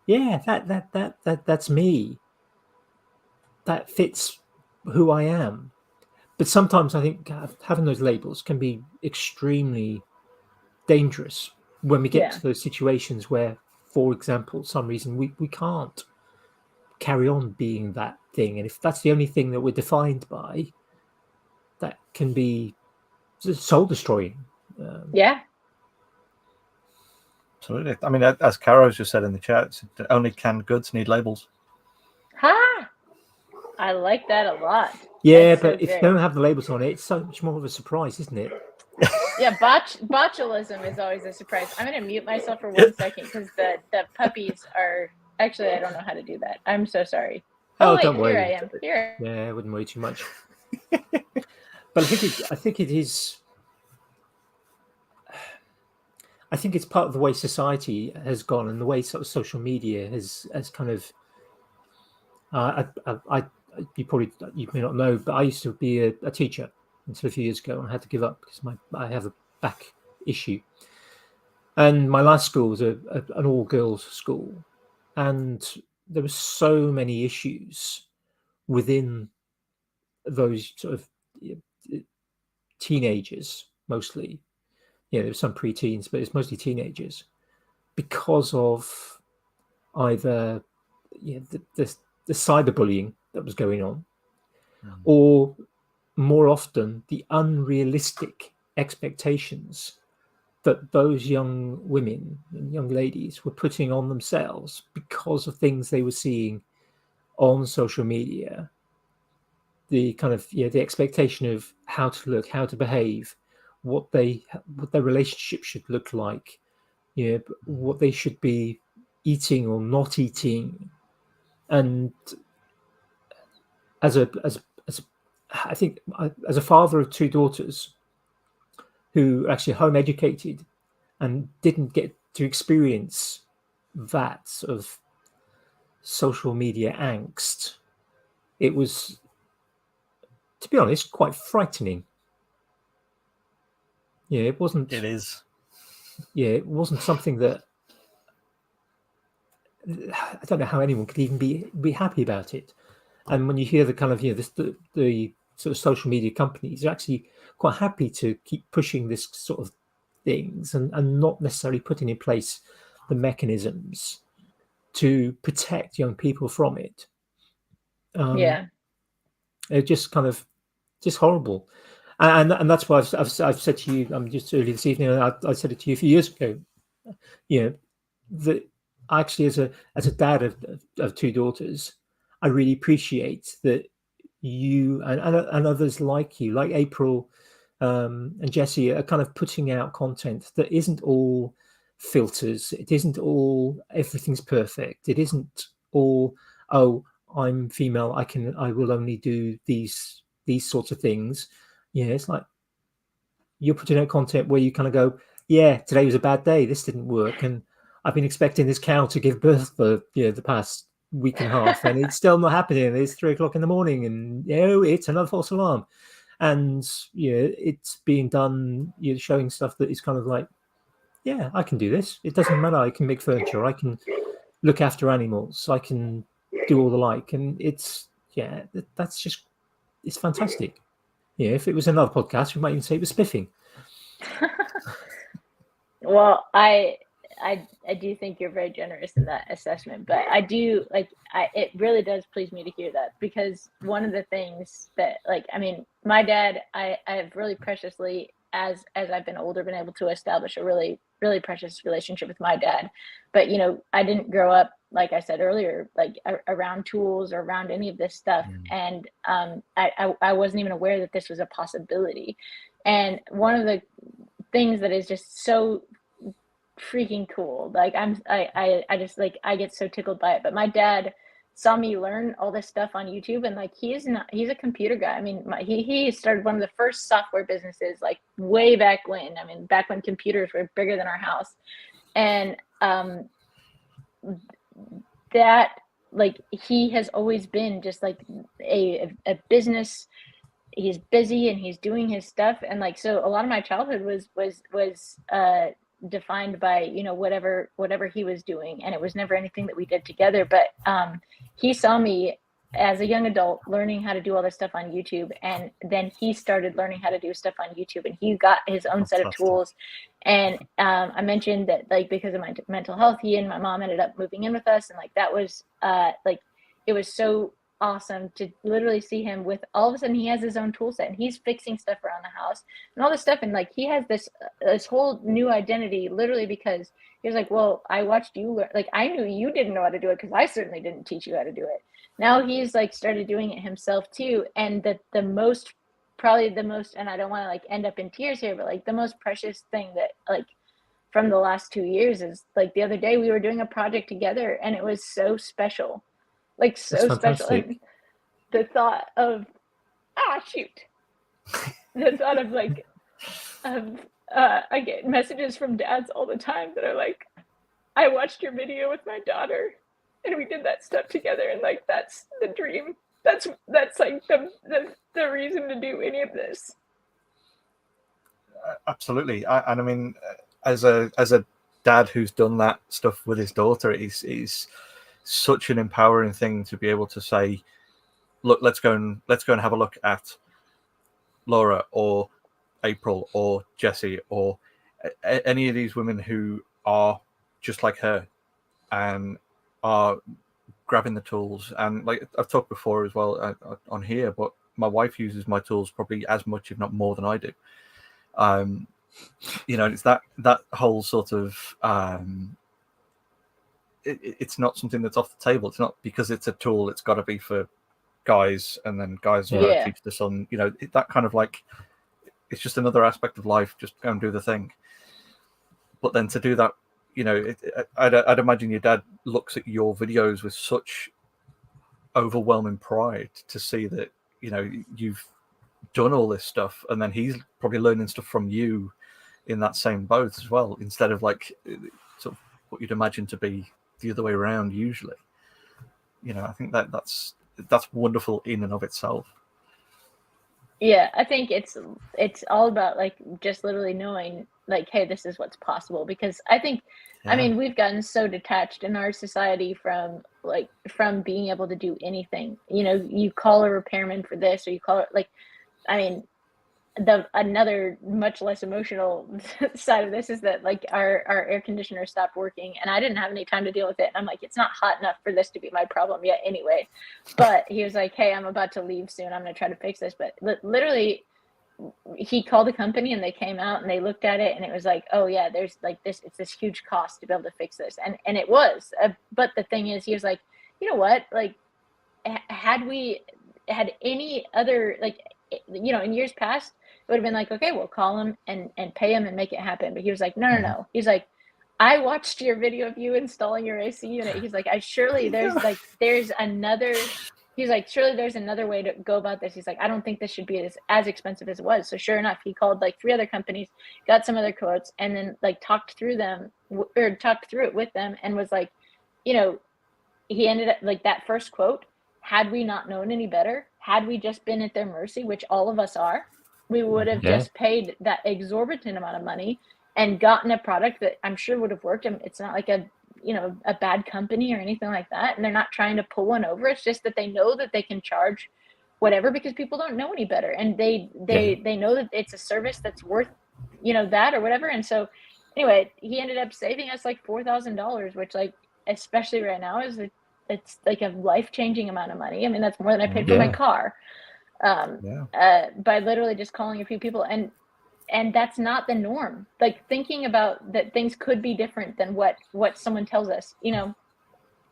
B: yeah, that's me. That fits who I am. But sometimes I think having those labels can be extremely dangerous when we get to those situations where, for example, some reason we can't carry on being that thing. And if that's the only thing that we're defined by, that can be soul destroying.
C: Absolutely. I mean, as Caro's just said in the chat, only canned goods need labels.
A: Ha! I like that a lot.
B: Yeah, that's but if you don't have the labels on it, it's so much more of a surprise, isn't it?
A: Yeah, botulism is always a surprise. I'm going to mute myself for 1 second, because the puppies are... Actually, I don't know how to do that. I'm so sorry. Wait,
B: don't worry.
A: Here I am. Here.
B: Yeah, I wouldn't worry too much. But I think it is... I think it's part of the way society has gone, and the way sort of social media has kind of... you may not know, but I used to be a teacher until a few years ago, and I had to give up because I have a back issue. And my last school was an all-girls school, and there were so many issues within those sort of teenagers, mostly. There were some pre-teens, but it's mostly teenagers, because of either the cyberbullying that was going on, or more often the unrealistic expectations that those young women and young ladies were putting on themselves because of things they were seeing on social media. The kind of the expectation of how to look, how to behave, what their relationship should look like, what they should be eating or not eating. And I think as a father of 2 daughters who are actually home educated and didn't get to experience that sort of social media angst, it was, to be honest, quite frightening. It wasn't.
C: It is.
B: It wasn't something that I don't know how anyone could even be happy about it. And when you hear the kind of the sort of social media companies are actually quite happy to keep pushing this sort of things and not necessarily putting in place the mechanisms to protect young people from it. It's just kind of just horrible. And that's why I've said to you, just earlier this evening, and I said it to you a few years ago, you know, that actually as a dad of two daughters, I really appreciate that you and others like you, like April and Jesse, are kind of putting out content that isn't all filters. It isn't all everything's perfect. It isn't all, oh, I'm female, I will only do these sorts of things. It's like you're putting out content where you kind of go, yeah, today was a bad day, this didn't work, and I've been expecting this cow to give birth for the past week and a half, and it's still not happening. It's 3:00 in the morning, and it's another false alarm. And it's being done, showing stuff that is kind of like, yeah, I can do this. It doesn't matter. I can make furniture. I can look after animals. I can do all the like. And it's fantastic. If it was another podcast, we might even say it was spiffing.
A: Well, I do think you're very generous in that assessment, but I do it really does please me to hear that, because one of the things that, my dad, I have really preciously, as I've been older, been able to establish a really, really precious relationship with my dad. But, I didn't grow up, like I said earlier, around tools or around any of this stuff. And I wasn't even aware that this was a possibility. And one of the things that is just so freaking cool, I just I get so tickled by it. But my dad saw me learn all this stuff on YouTube, and he's a computer guy. I mean, he started one of the first software businesses way back when. I mean, back when computers were bigger than our house. And that he has always been just a business. He's busy and he's doing his stuff, and so a lot of my childhood was defined by whatever he was doing, and it was never anything that we did together. But he saw me as a young adult learning how to do all this stuff on YouTube, and then he started learning how to do stuff on YouTube, and he got his own set of tools. And I mentioned that because of my mental health, he and my mom ended up moving in with us, and that was it was so awesome to literally see him with, all of a sudden he has his own tool set and he's fixing stuff around the house and all this stuff, and he has this whole new identity, literally because he was well, I watched you learn. I knew you didn't know how to do it because I certainly didn't teach you how to do it. Now he's started doing it himself too. And the most, and I don't want to end up in tears here, but the most precious thing that from the last 2 years is the other day we were doing a project together, and it was so special. So special. And the thought of the thought of I get messages from dads all the time that are I watched your video with my daughter and we did that stuff together, and that's the dream. That's the reason to do any of this.
C: Absolutely. I mean, as a dad who's done that stuff with his daughter, is such an empowering thing to be able to say, look, let's go and have a look at Laura or April or Jessie or any of these women who are just like her and are grabbing the tools. And I've talked before as well on here, but my wife uses my tools probably as much, if not more, than I do. It's that whole sort of it's not something that's off the table. It's not because it's a tool, it's got to be for guys, and then guys are teach the son. That kind of it's just another aspect of life. Just go and do the thing. But then to do that, I'd imagine your dad looks at your videos with such overwhelming pride to see that you've done all this stuff, and then he's probably learning stuff from you in that same boat as well, instead of sort of what you'd imagine to be the other way around usually. I think that's wonderful in and of itself.
A: Yeah, I think it's all about just literally knowing hey, this is what's possible, because I think I mean, we've gotten so detached in our society from being able to do anything. You call a repairman for this, or you call it I mean, another much less emotional side of this is that our air conditioner stopped working, and I didn't have any time to deal with it. And I'm it's not hot enough for this to be my problem yet anyway. But he was hey, I'm about to leave soon, I'm going to try to fix this. But literally he called the company and they came out and they looked at it and it was like, oh yeah, there's like this, it's this huge cost to be able to fix this. And it was, but the thing is, he was like, you know what, like, had we had any other, like, you know, in years past, it would have been like, okay, we'll call him and pay him and make it happen. But he was like, no. He's like, I watched your video of you installing your AC unit. He's like, there's another. He's like, surely there's another way to go about this. He's like, I don't think this should be as expensive as it was. So sure enough, he called like 3 other companies, got some other quotes, and then like talked through it with them, and was like, you know, he ended up like that first quote. Had we not known any better, had we just been at their mercy, which all of us are, we would have just paid that exorbitant amount of money and gotten a product that I'm sure would have worked. And it's not like a bad company or anything like that. And they're not trying to pull one over. It's just that they know that they can charge whatever because people don't know any better. And they know that it's a service that's worth, that or whatever. And so anyway, he ended up saving us like $4,000, which like, especially right now it's like a life-changing amount of money. I mean, that's more than I paid for my car. By literally just calling a few people, and that's not the norm. Like thinking about that things could be different than what someone tells us.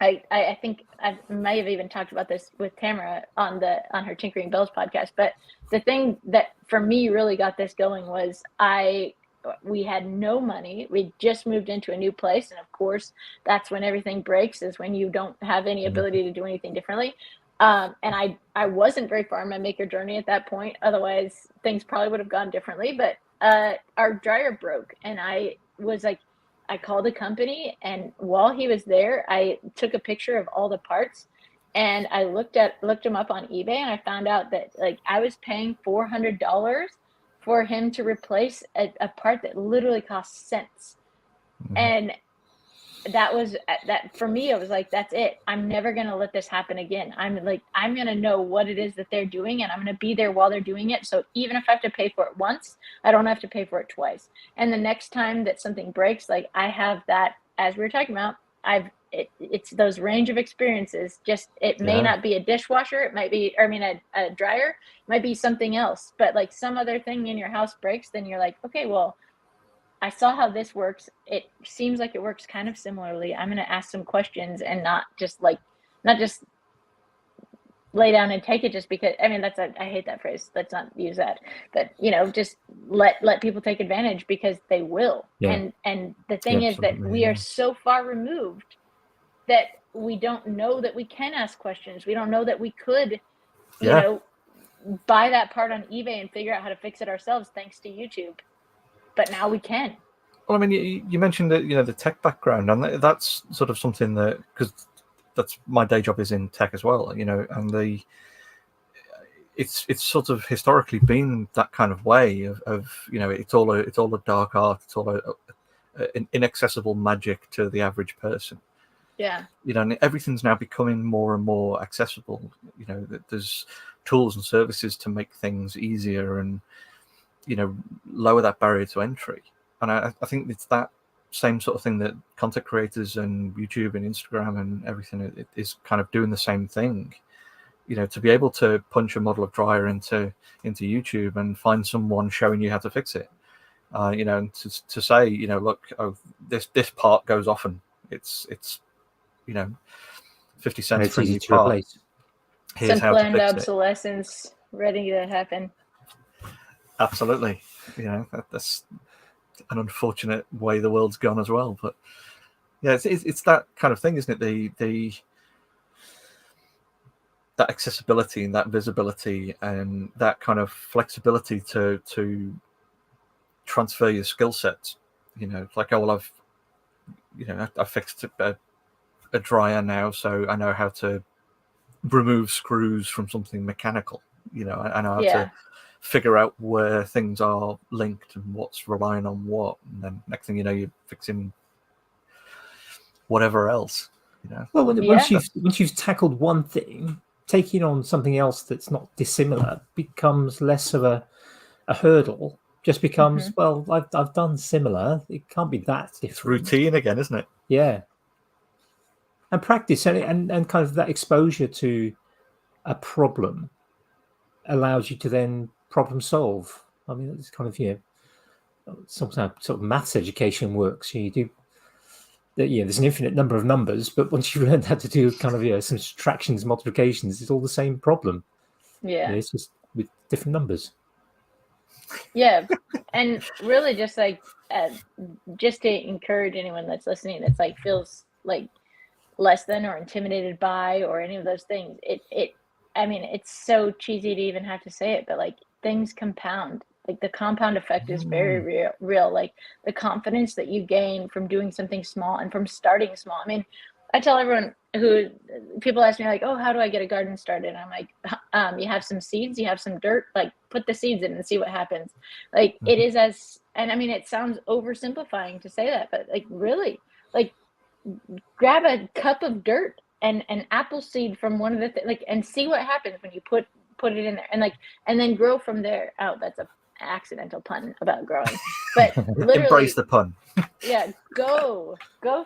A: I think I might have even talked about this with Tamara on her Tinkering Bells podcast. But the thing that for me really got this going was we had no money. We just moved into a new place, and of course, that's when everything breaks. Is when you don't have any ability to do anything differently. And I wasn't very far in my maker journey at that point. Otherwise, things probably would have gone differently. But our dryer broke, and I called a company, and while he was there, I took a picture of all the parts, and I looked them up on eBay, and I found out that like I was paying $400 for him to replace a part that literally cost cents. And that for me, it was like, that's it. I'm never going to let this happen again. I'm going to know what it is that they're doing, and I'm going to be there while they're doing it. So even if I have to pay for it once, I don't have to pay for it twice. And the next time that something breaks, like I have that, as we were talking about, it's those range of experiences. Just, it may not be a dishwasher. It might be, a dryer, it might be something else, but like some other thing in your house breaks, then you're like, okay, well, I saw how this works. It seems like it works kind of similarly. I'm going to ask some questions and not just lay down and take it just because, I hate that phrase. Let's not use that, but just let people take advantage because they will. And the thing is that we are so far removed that we don't know that we can ask questions. We don't know that we could, buy that part on eBay and figure out how to fix it ourselves thanks to YouTube. But now we can.
C: Well, you mentioned that the tech background, and that's sort of something that, because that's my day job is in tech as well, and it's sort of historically been that kind of way of it's all a dark art, it's all an inaccessible magic to the average person.
A: Yeah.
C: And everything's now becoming more and more accessible. There's tools and services to make things easier and lower that barrier to entry. And I think it's that same sort of thing that content creators and YouTube and Instagram and everything it is kind of doing the same thing. To be able to punch a model of dryer into YouTube and find someone showing you how to fix it, and to say, look, this part goes off and it's 50 cents
B: it's
C: for a
B: easy
C: new
B: to
C: part.
B: replace.
C: Here's how to fix it.
A: Obsolescence ready to happen.
C: Absolutely. That's an unfortunate way the world's gone as well. But yeah, it's that kind of thing, isn't it? That accessibility and that visibility and that kind of flexibility to transfer your skill sets. Like, oh, well, I've fixed a dryer now, so I know how to remove screws from something mechanical. I know how to figure out where things are linked and what's relying on what, and then next thing you know, you're fixing whatever else.
B: Well, once you've tackled one thing, taking on something else that's not dissimilar becomes less of a hurdle. Just becomes well, I've done similar. It can't be that different.
C: It's routine again, isn't it?
B: Yeah. And practice and kind of that exposure to a problem allows you to then problem solve. I mean, it's kind of, sometimes sort of maths education works. You do that. There's an infinite number of numbers, but once you've learned how to do kind of some subtractions, multiplications, it's all the same problem.
A: Yeah.
B: It's just with different numbers.
A: Yeah, and really just like just to encourage anyone that's listening that's like feels like less than or intimidated by or any of those things. I mean, it's so cheesy to even have to say it, but like things compound. Like the compound effect is very real. Like the confidence that you gain from doing something small and from starting small. I mean, I tell everyone people ask me like, oh, how do I get a garden started? And I'm like, you have some seeds, you have some dirt, like put the seeds in and see what happens. Like it is and I mean, it sounds oversimplifying to say that, but like really, like grab a cup of dirt and an apple seed from one of the and see what happens when you put it in there and then grow from there. Oh, that's a accidental pun about growing, but literally
C: embrace the pun.
A: Yeah, go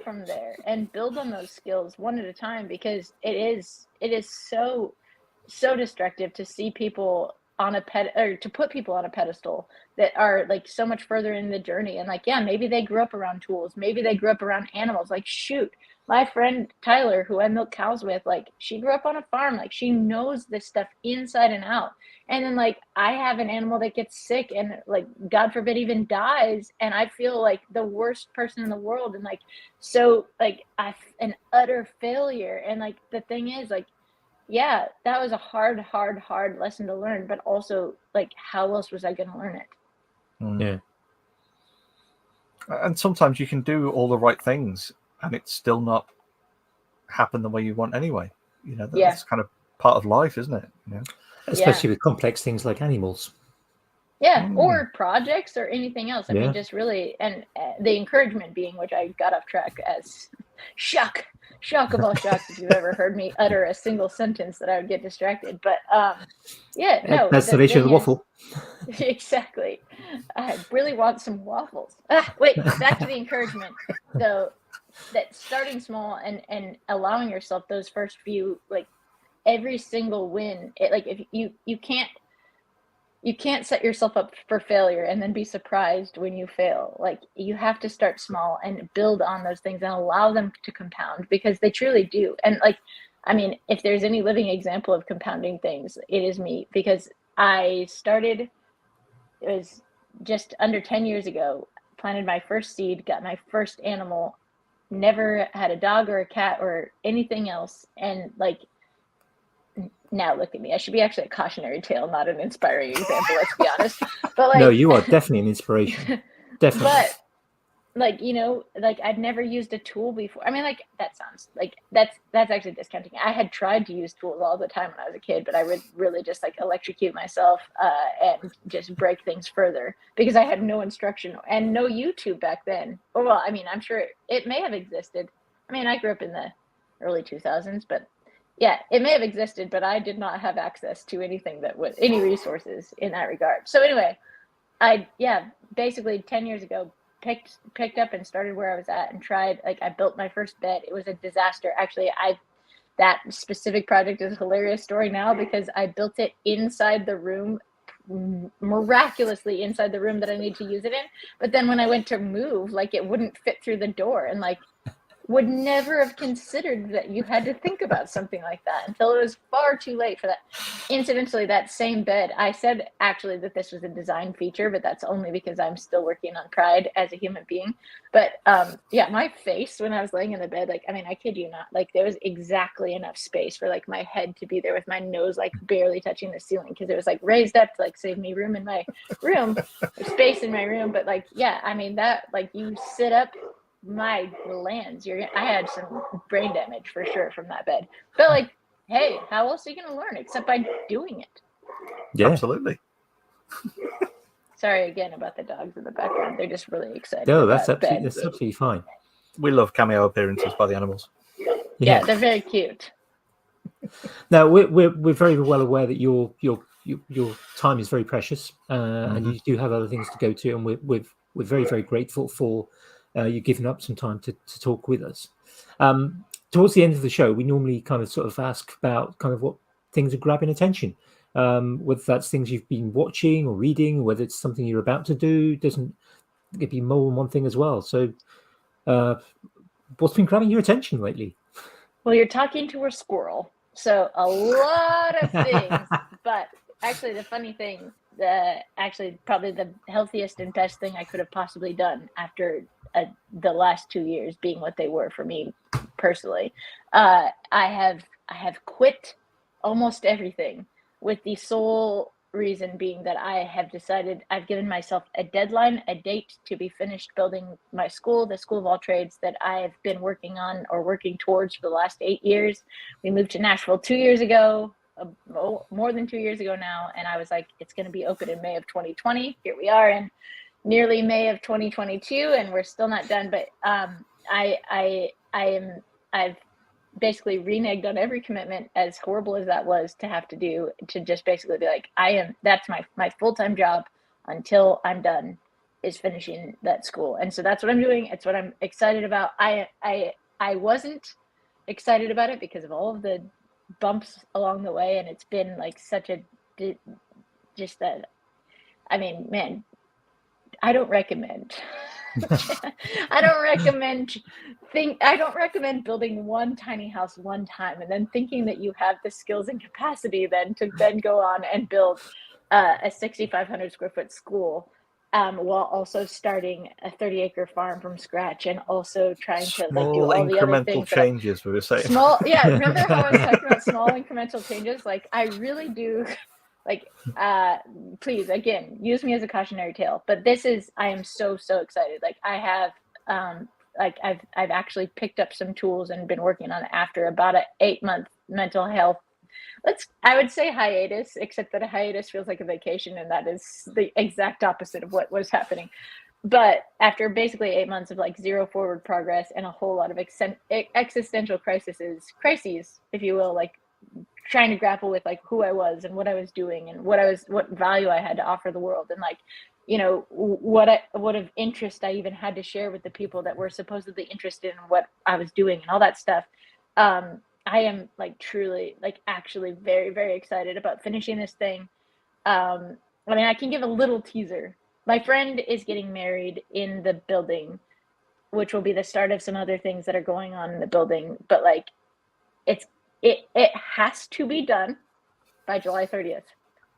A: from there and build on those skills one at a time, because it is so destructive to see people on or to put people on a pedestal that are like so much further in the journey. And like, yeah, maybe they grew up around tools, maybe they grew up around animals. Like, shoot, my friend Tyler, who I milk cows with, like she grew up on a farm, like she knows this stuff inside and out. And then like I have an animal that gets sick and like God forbid even dies, and I feel like the worst person in the world, and like so like an utter failure. And like the thing is, like, yeah, that was a hard lesson to learn, but also like how else was I going to learn it?
B: Yeah.
C: And sometimes you can do all the right things and it's still not happen the way you want anyway. That's kind of part of life, isn't it?
B: Especially with complex things like animals.
A: Yeah, or projects or anything else. I mean, just really, and the encouragement being, which I got off track as shock of all shocks if you've ever heard me utter a single sentence that I would get distracted. But no.
B: That's the nature of the waffle.
A: Exactly. I really want some waffles. Wait, back to the encouragement though, that starting small and allowing yourself those first few, like every single win, if you can't set yourself up for failure and then be surprised when you fail. Like you have to start small and build on those things and allow them to compound, because they truly do. And like, I mean, if there's any living example of compounding things, it is me, because it was just under 10 years ago, planted my first seed, got my first animal, never had a dog or a cat or anything else. And like, now look at me. I should be actually a cautionary tale, not an inspiring example, let's be honest. But like,
B: no, you are definitely an inspiration. Definitely.
A: But like, like I'd never used a tool before. I mean, like that sounds like that's actually discounting. I had tried to use tools all the time when I was a kid, but I would really just like electrocute myself and just break things further, because I had no instruction and no YouTube back then. Well, I mean, I'm sure it may have existed. I mean, I grew up in the early 2000s, but yeah, it may have existed, but I did not have access to anything that would any resources in that regard. So anyway, basically 10 years ago, picked up and started where I was at and tried. Like I built my first bed. It was a disaster. Actually, that specific project is a hilarious story now, because I built it inside the room, miraculously inside the room that I need to use it in. But then when I went to move, like it wouldn't fit through the door, and like would never have considered that you had to think about something like that until it was far too late for that. Incidentally, that same bed, I said actually that this was a design feature, but that's only because I'm still working on pride as a human being. But my face when I was laying in the bed, like, I mean, I kid you not, like there was exactly enough space for like my head to be there with my nose like barely touching the ceiling, because it was like raised up to like save me room in my room, space in my room. But like, yeah, I mean that, like you sit up, my lands, I had some brain damage for sure from that bed. But like, hey, how else are you gonna learn except by doing it?
B: Yeah,
C: absolutely.
A: Sorry again about the dogs in the background. They're just really excited.
B: No, that's absolutely fine.
C: We love cameo appearances by the animals.
A: Yeah, they're very cute.
B: Now we're very well aware that your time is very precious, and you do have other things to go to, and we're very, very grateful for you giving up some time to talk with us. Towards the end of the show, we normally kind of sort of ask about kind of what things are grabbing attention. whether that's things you've been watching or reading, whether it's something you're about to do. Doesn't it could be more than one thing as well. So what's been grabbing your attention lately?
A: Well, you're talking to a squirrel, so a lot of things. But actually, the funny thing, actually probably the healthiest and best thing I could have possibly done after the last 2 years being what they were for me personally, I have quit almost everything, with the sole reason being that I have decided I've given myself a deadline, a date to be finished building my school, the School of All Trades that I've been working on or working towards for the last 8 years. We moved to Nashville 2 years ago, more than 2 years ago now, and I was like, it's going to be open in May of 2020. Here we are in nearly May of 2022, and we're still not done. But I've basically reneged on every commitment, as horrible as that was to have to do, to just basically be like, that's my full-time job until I'm done, is finishing that school. And so that's what I'm doing. It's what I'm excited about. I wasn't excited about it because of all of the bumps along the way, and it's been like such a just that, I mean, man, I don't recommend I don't recommend building one tiny house one time and then thinking that you have the skills and capacity then to then go on and build a 6,500 square foot school, while also starting a 30-acre farm from scratch, and also trying to like do all the other things.
C: Changes we were saying.
A: Yeah. Remember how I was talking about small incremental changes? Like I really do. Like, please, again, use me as a cautionary tale. But I am so excited. Like I have, I've actually picked up some tools and been working on it after about an 8-month mental health. I would say hiatus, except that a hiatus feels like a vacation, and that is the exact opposite of what was happening. But after basically 8 months of like zero forward progress and a whole lot of existential crises, if you will, like trying to grapple with like who I was and what I was doing and what value I had to offer the world, and like, you know, what of interest I even had to share with the people that were supposedly interested in what I was doing and all that stuff. I am like truly, like actually very, very excited about finishing this thing. I mean, I can give a little teaser. My friend is getting married in the building, which will be the start of some other things that are going on in the building, but like it has to be done by July 30th.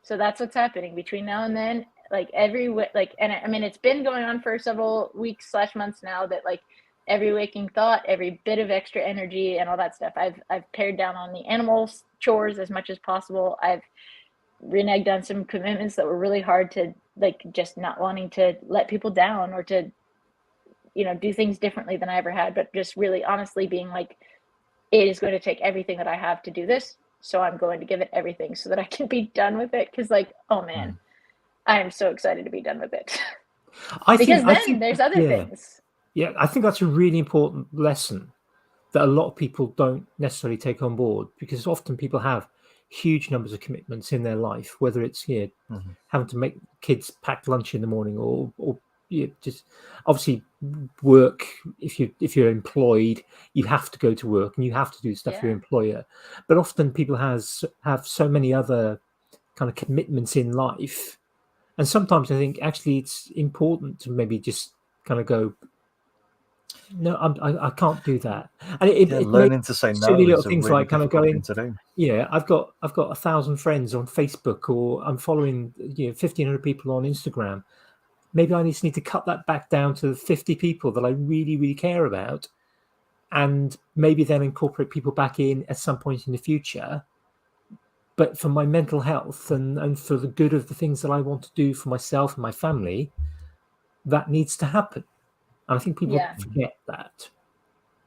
A: So that's what's happening between now and then. Like and I mean, it's been going on for several weeks / months now, that like every waking thought, every bit of extra energy and all that stuff, I've pared down on the animals chores as much as possible. I've reneged on some commitments that were really hard to, like just not wanting to let people down or to, you know, do things differently than I ever had, but just really honestly being like, it is going to take everything that I have to do this. So I'm going to give it everything so that I can be done with it. Cause like, oh man, I am so excited to be done with it. I think there's other things.
B: Yeah. I think that's a really important lesson that a lot of people don't necessarily take on board, because often people have huge numbers of commitments in their life, whether it's having to make kids pack lunch in the morning or just obviously work. If you're employed, you have to go to work and you have to do stuff for your employer. But often people have so many other kind of commitments in life, and sometimes I think actually it's important to maybe just kind of go, no, I can't do that. And it
C: learning to say no.
B: Silly little things really like kind of going, I've got 1,000 friends on Facebook, or I'm following 1,500 people on Instagram. Maybe I just need to cut that back down to 50 people that I really, really care about, and maybe then incorporate people back in at some point in the future. But for my mental health and for the good of the things that I want to do for myself and my family, that needs to happen. And I think people forget that.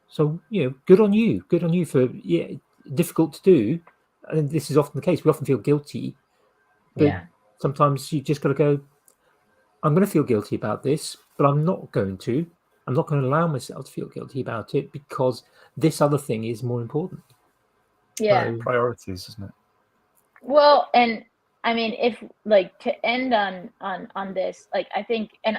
B: So, good on you. Good on you for, difficult to do. And this is often the case. We often feel guilty. But sometimes you just got to go, I'm going to feel guilty about this, but I'm not going to. I'm not going to allow myself to feel guilty about it, because this other thing is more important.
A: Yeah.
C: So, priorities, isn't it?
A: Well, and I mean, if like to end on this, like I think, and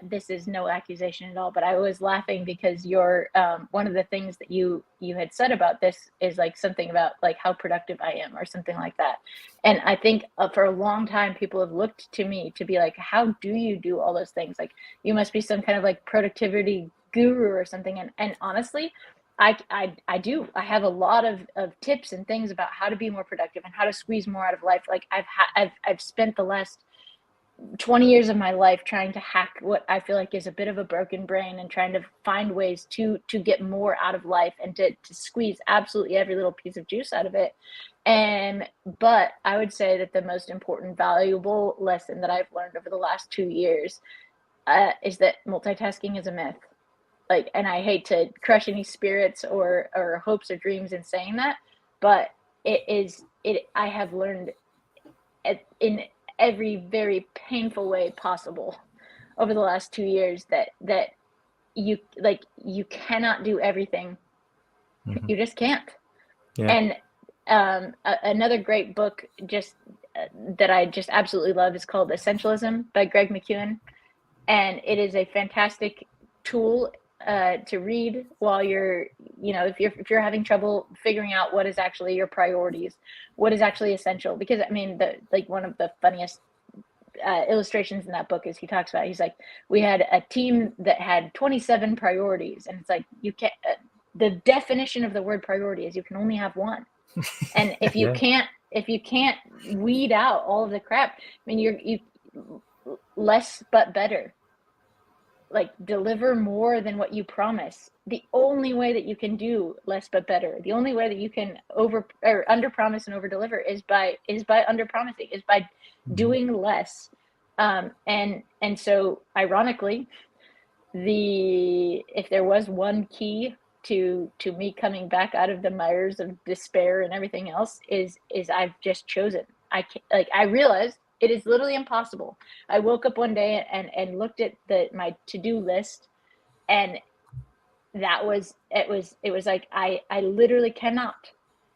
A: this is no accusation at all, but I was laughing because you're one of the things that you had said about this is like something about like how productive I am or something like that. And I think for a long time people have looked to me to be like, how do you do all those things? Like you must be some kind of like productivity guru or something. And honestly, I do. I have a lot of tips and things about how to be more productive and how to squeeze more out of life. Like I've spent the last 20 years of my life trying to hack what I feel like is a bit of a broken brain and trying to find ways to get more out of life and to squeeze absolutely every little piece of juice out of it. But I would say that the most important, valuable lesson that I've learned over the last 2 years is that multitasking is a myth. Like, and I hate to crush any spirits or hopes or dreams in saying that, but I have learned in every very painful way possible over the last 2 years that you cannot do everything.
C: Mhm.
A: You just can't.
C: Yeah.
A: And another great book that I just absolutely love is called Essentialism by Greg McKeown, and it is a fantastic tool to read while you're, if you're having trouble figuring out what is actually your priorities, what is actually essential. Because I mean, one of the funniest illustrations in that book is he talks about, he's like, we had a team that had 27 priorities, and it's like, you can't. The definition of the word priority is you can only have one, and if you can't weed out all of the crap, I mean, you less but better. Like, deliver more than what you promise. The only way that you can do less but better, the only way that you can under promise and over deliver is by under promising, is by doing less. And so ironically, if there was one key to me coming back out of the mires of despair and everything else, is I've just chosen. I realized it is literally impossible. I woke up one day and looked at my to-do list, and it was like, I literally cannot.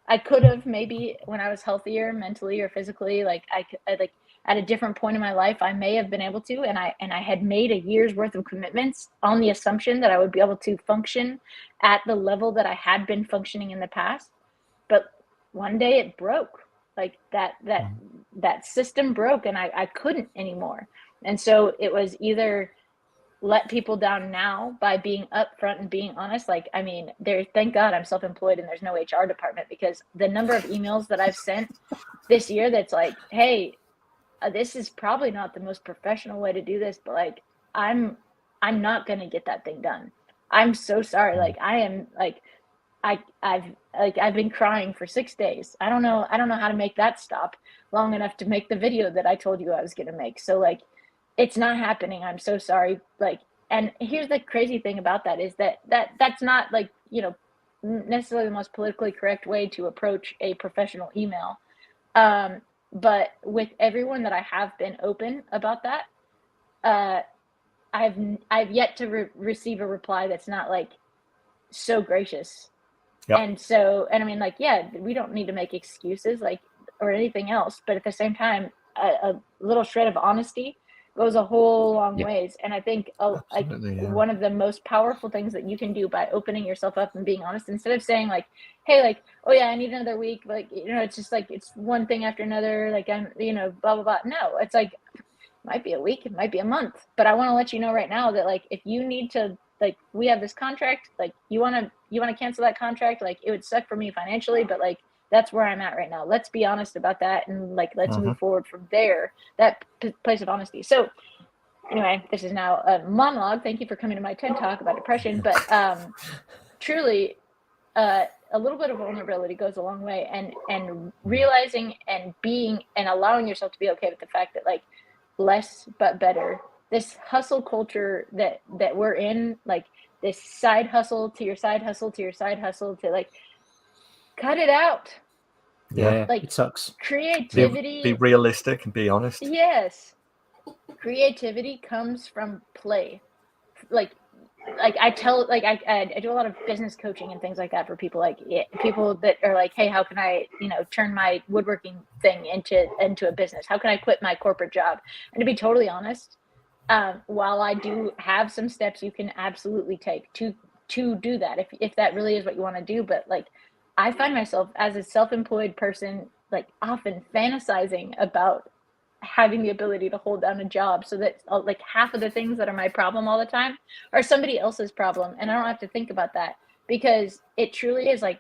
A: I could have, maybe when I was healthier mentally or physically, like at a different point in my life, I may have been able to, and I had made a year's worth of commitments on the assumption that I would be able to function at the level that I had been functioning in the past. But one day it broke. Like that system broke, and I couldn't anymore. And so it was either let people down now by being upfront and being honest. Like, I mean, thank God I'm self-employed and there's no HR department, because the number of emails that I've sent this year that's like, hey, this is probably not the most professional way to do this, but like, I'm not going to get that thing done. I'm so sorry. Like, I am like, I've been crying for 6 days. I don't know how to make that stop long enough to make the video that I told you I was going to make. So like, it's not happening. I'm so sorry. Like, and here's the crazy thing about that is that's not like, necessarily the most politically correct way to approach a professional email. But with everyone that I have been open about that, I've yet to receive a reply that's not like so gracious. Yep. And I mean, like, yeah, we don't need to make excuses, like, or anything else, but at the same time, a little shred of honesty goes a whole long ways. And I think one of the most powerful things that you can do by opening yourself up and being honest, instead of saying like, hey, like, oh yeah, I need another week, like, it's just like, it's one thing after another, like, I'm, blah, blah, blah. No, it's like, it might be a week, it might be a month, but I want to let you know right now that, like, if you need to, like, we have this contract, like, you want to cancel that contract, like, it would suck for me financially, but like, that's where I'm at right now. Let's be honest about that, and like, let's move forward from there, that place of honesty. So anyway, this is now a monologue. Thank you for coming to my TED Talk about depression, but truly, a little bit of vulnerability goes a long way, and realizing and being and allowing yourself to be okay with the fact that, like, less but better. This hustle culture that we're in, like this side hustle to your side hustle to your side hustle, to like, cut it out.
B: Yeah,
A: like,
B: it sucks.
A: Creativity.
C: Be realistic and be honest.
A: Yes. Creativity comes from play. Like I tell, like, I do a lot of business coaching and things like that for people, like, people that are like, hey, how can I, turn my woodworking thing into a business? How can I quit my corporate job? And to be totally honest, while I do have some steps you can absolutely take to do that, if that really is what you want to do. But like, I find myself as a self-employed person, like often fantasizing about having the ability to hold down a job so that like half of the things that are my problem all the time are somebody else's problem, and I don't have to think about that, because it truly is like,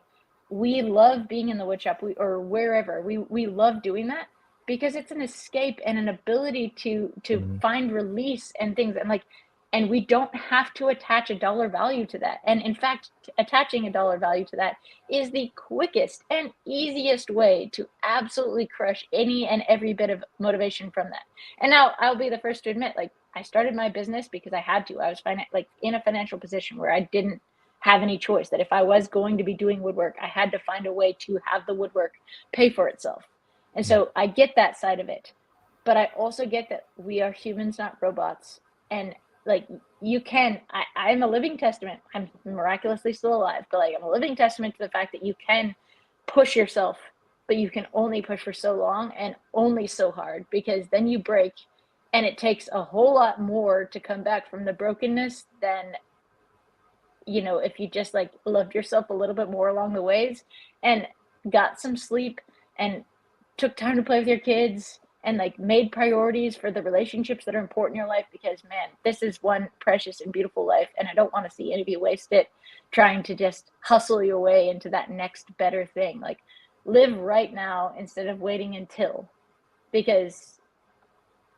A: we love being in the woodshop, or wherever we love doing that because it's an escape and an ability to find release and things, and like, and we don't have to attach a dollar value to that. And in fact, attaching a dollar value to that is the quickest and easiest way to absolutely crush any and every bit of motivation from that. And now I'll be the first to admit, like, I started my business because I had to. I was like in a financial position where I didn't have any choice, that if I was going to be doing woodwork, I had to find a way to have the woodwork pay for itself. And so I get that side of it, but I also get that we are humans, not robots. And like, you can, I'm a living testament. I'm miraculously still alive, but like, I'm a living testament to the fact that you can push yourself, but you can only push for so long and only so hard, because then you break, and it takes a whole lot more to come back from the brokenness than, you know, if you just like loved yourself a little bit more along the ways and got some sleep and took time to play with your kids and like made priorities for the relationships that are important in your life. Because man, this is one precious and beautiful life, and I don't want to see any of you waste it trying to just hustle your way into that next better thing. Like, live right now instead of waiting until, because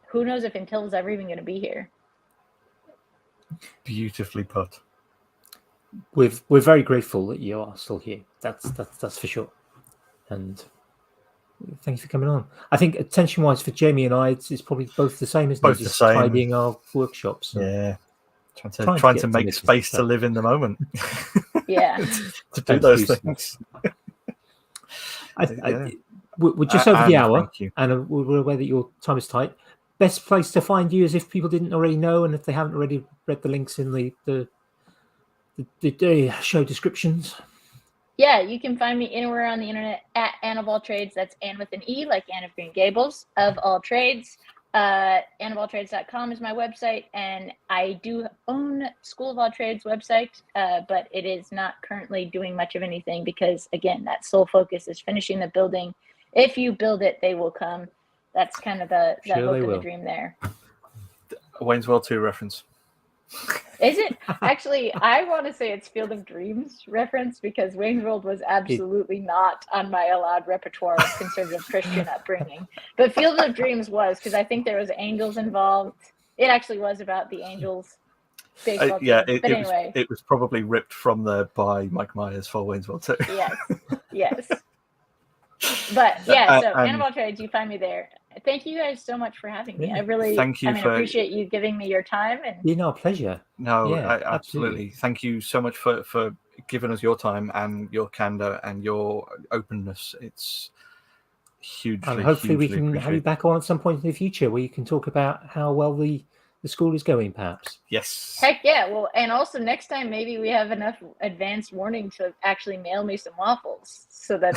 A: who knows if until is ever even going to be here.
C: Beautifully put.
B: We're very grateful that you are still here. That's for sure. And thank you for coming on. I think attention-wise for Jamie and I, it's probably both the same, isn't
C: Both
B: it?
C: the same.
B: Tidying our workshops.
C: Yeah. Trying to make space to live in the moment.
A: Yeah.
C: to do those things.
B: We're just over the hour,
C: thank you.
B: and we're aware that your time is tight. Best place to find you is if people didn't already know, and if they haven't already read the links in the show descriptions.
A: Yeah, you can find me anywhere on the internet at Anne of All Trades. That's Anne with an E, like Anne of Green Gables, of all trades. AnneofAllTrades.com is my website, and I do own School of All Trades website, but it is not currently doing much of anything because, again, that sole focus is finishing the building. If you build it, they will come. That's kind of the hope and the dream there.
C: Wayne's World 2 reference.
A: Is it? Actually, I want to say it's Field of Dreams reference, because Wayne's World was absolutely not on my allowed repertoire of conservative Christian upbringing. But Field of Dreams was, because I think there was angels involved. It actually was about the angels. Baseball team. But anyway.
C: It was probably ripped from there by Mike Myers for Wayne's World 2.
A: Yes. But yeah, so Anne of All Trades, you find me there. Thank you guys so much for having me. I really appreciate you giving me your time. And
B: our pleasure.
C: No, absolutely. Thank you so much for giving us your time and your candor and your openness. It's hugely,
B: and hopefully we can have you back on at some point in the future where you can talk about how well the school is going, perhaps.
C: Yes.
A: Heck yeah. Well, and also next time maybe we have enough advanced warning to actually mail me some waffles. So then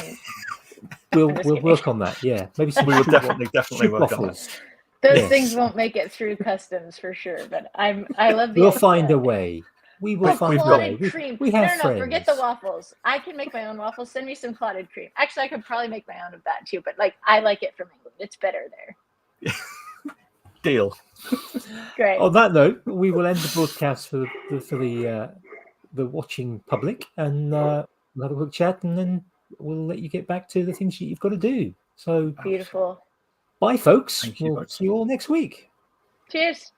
B: we'll work on that. Yeah, maybe some.
C: We will definitely work
B: waffles.
C: on that.
A: Those things won't make it through customs for sure, but I love the.
B: We'll find a way. We will find a way.
A: Cream.
B: We have friends.
A: No, forget the waffles. I can make my own waffles. Send me some clotted cream. Actually, I could probably make my own of that too, but like, I like it from England. It's better there.
C: Deal.
A: Great.
B: On that note, we will end the broadcast for the watching public, and we'll have a quick chat, and then we'll let you get back to the things you've got to do. So
A: beautiful.
B: Bye, folks. We'll see you all next week.
A: Cheers.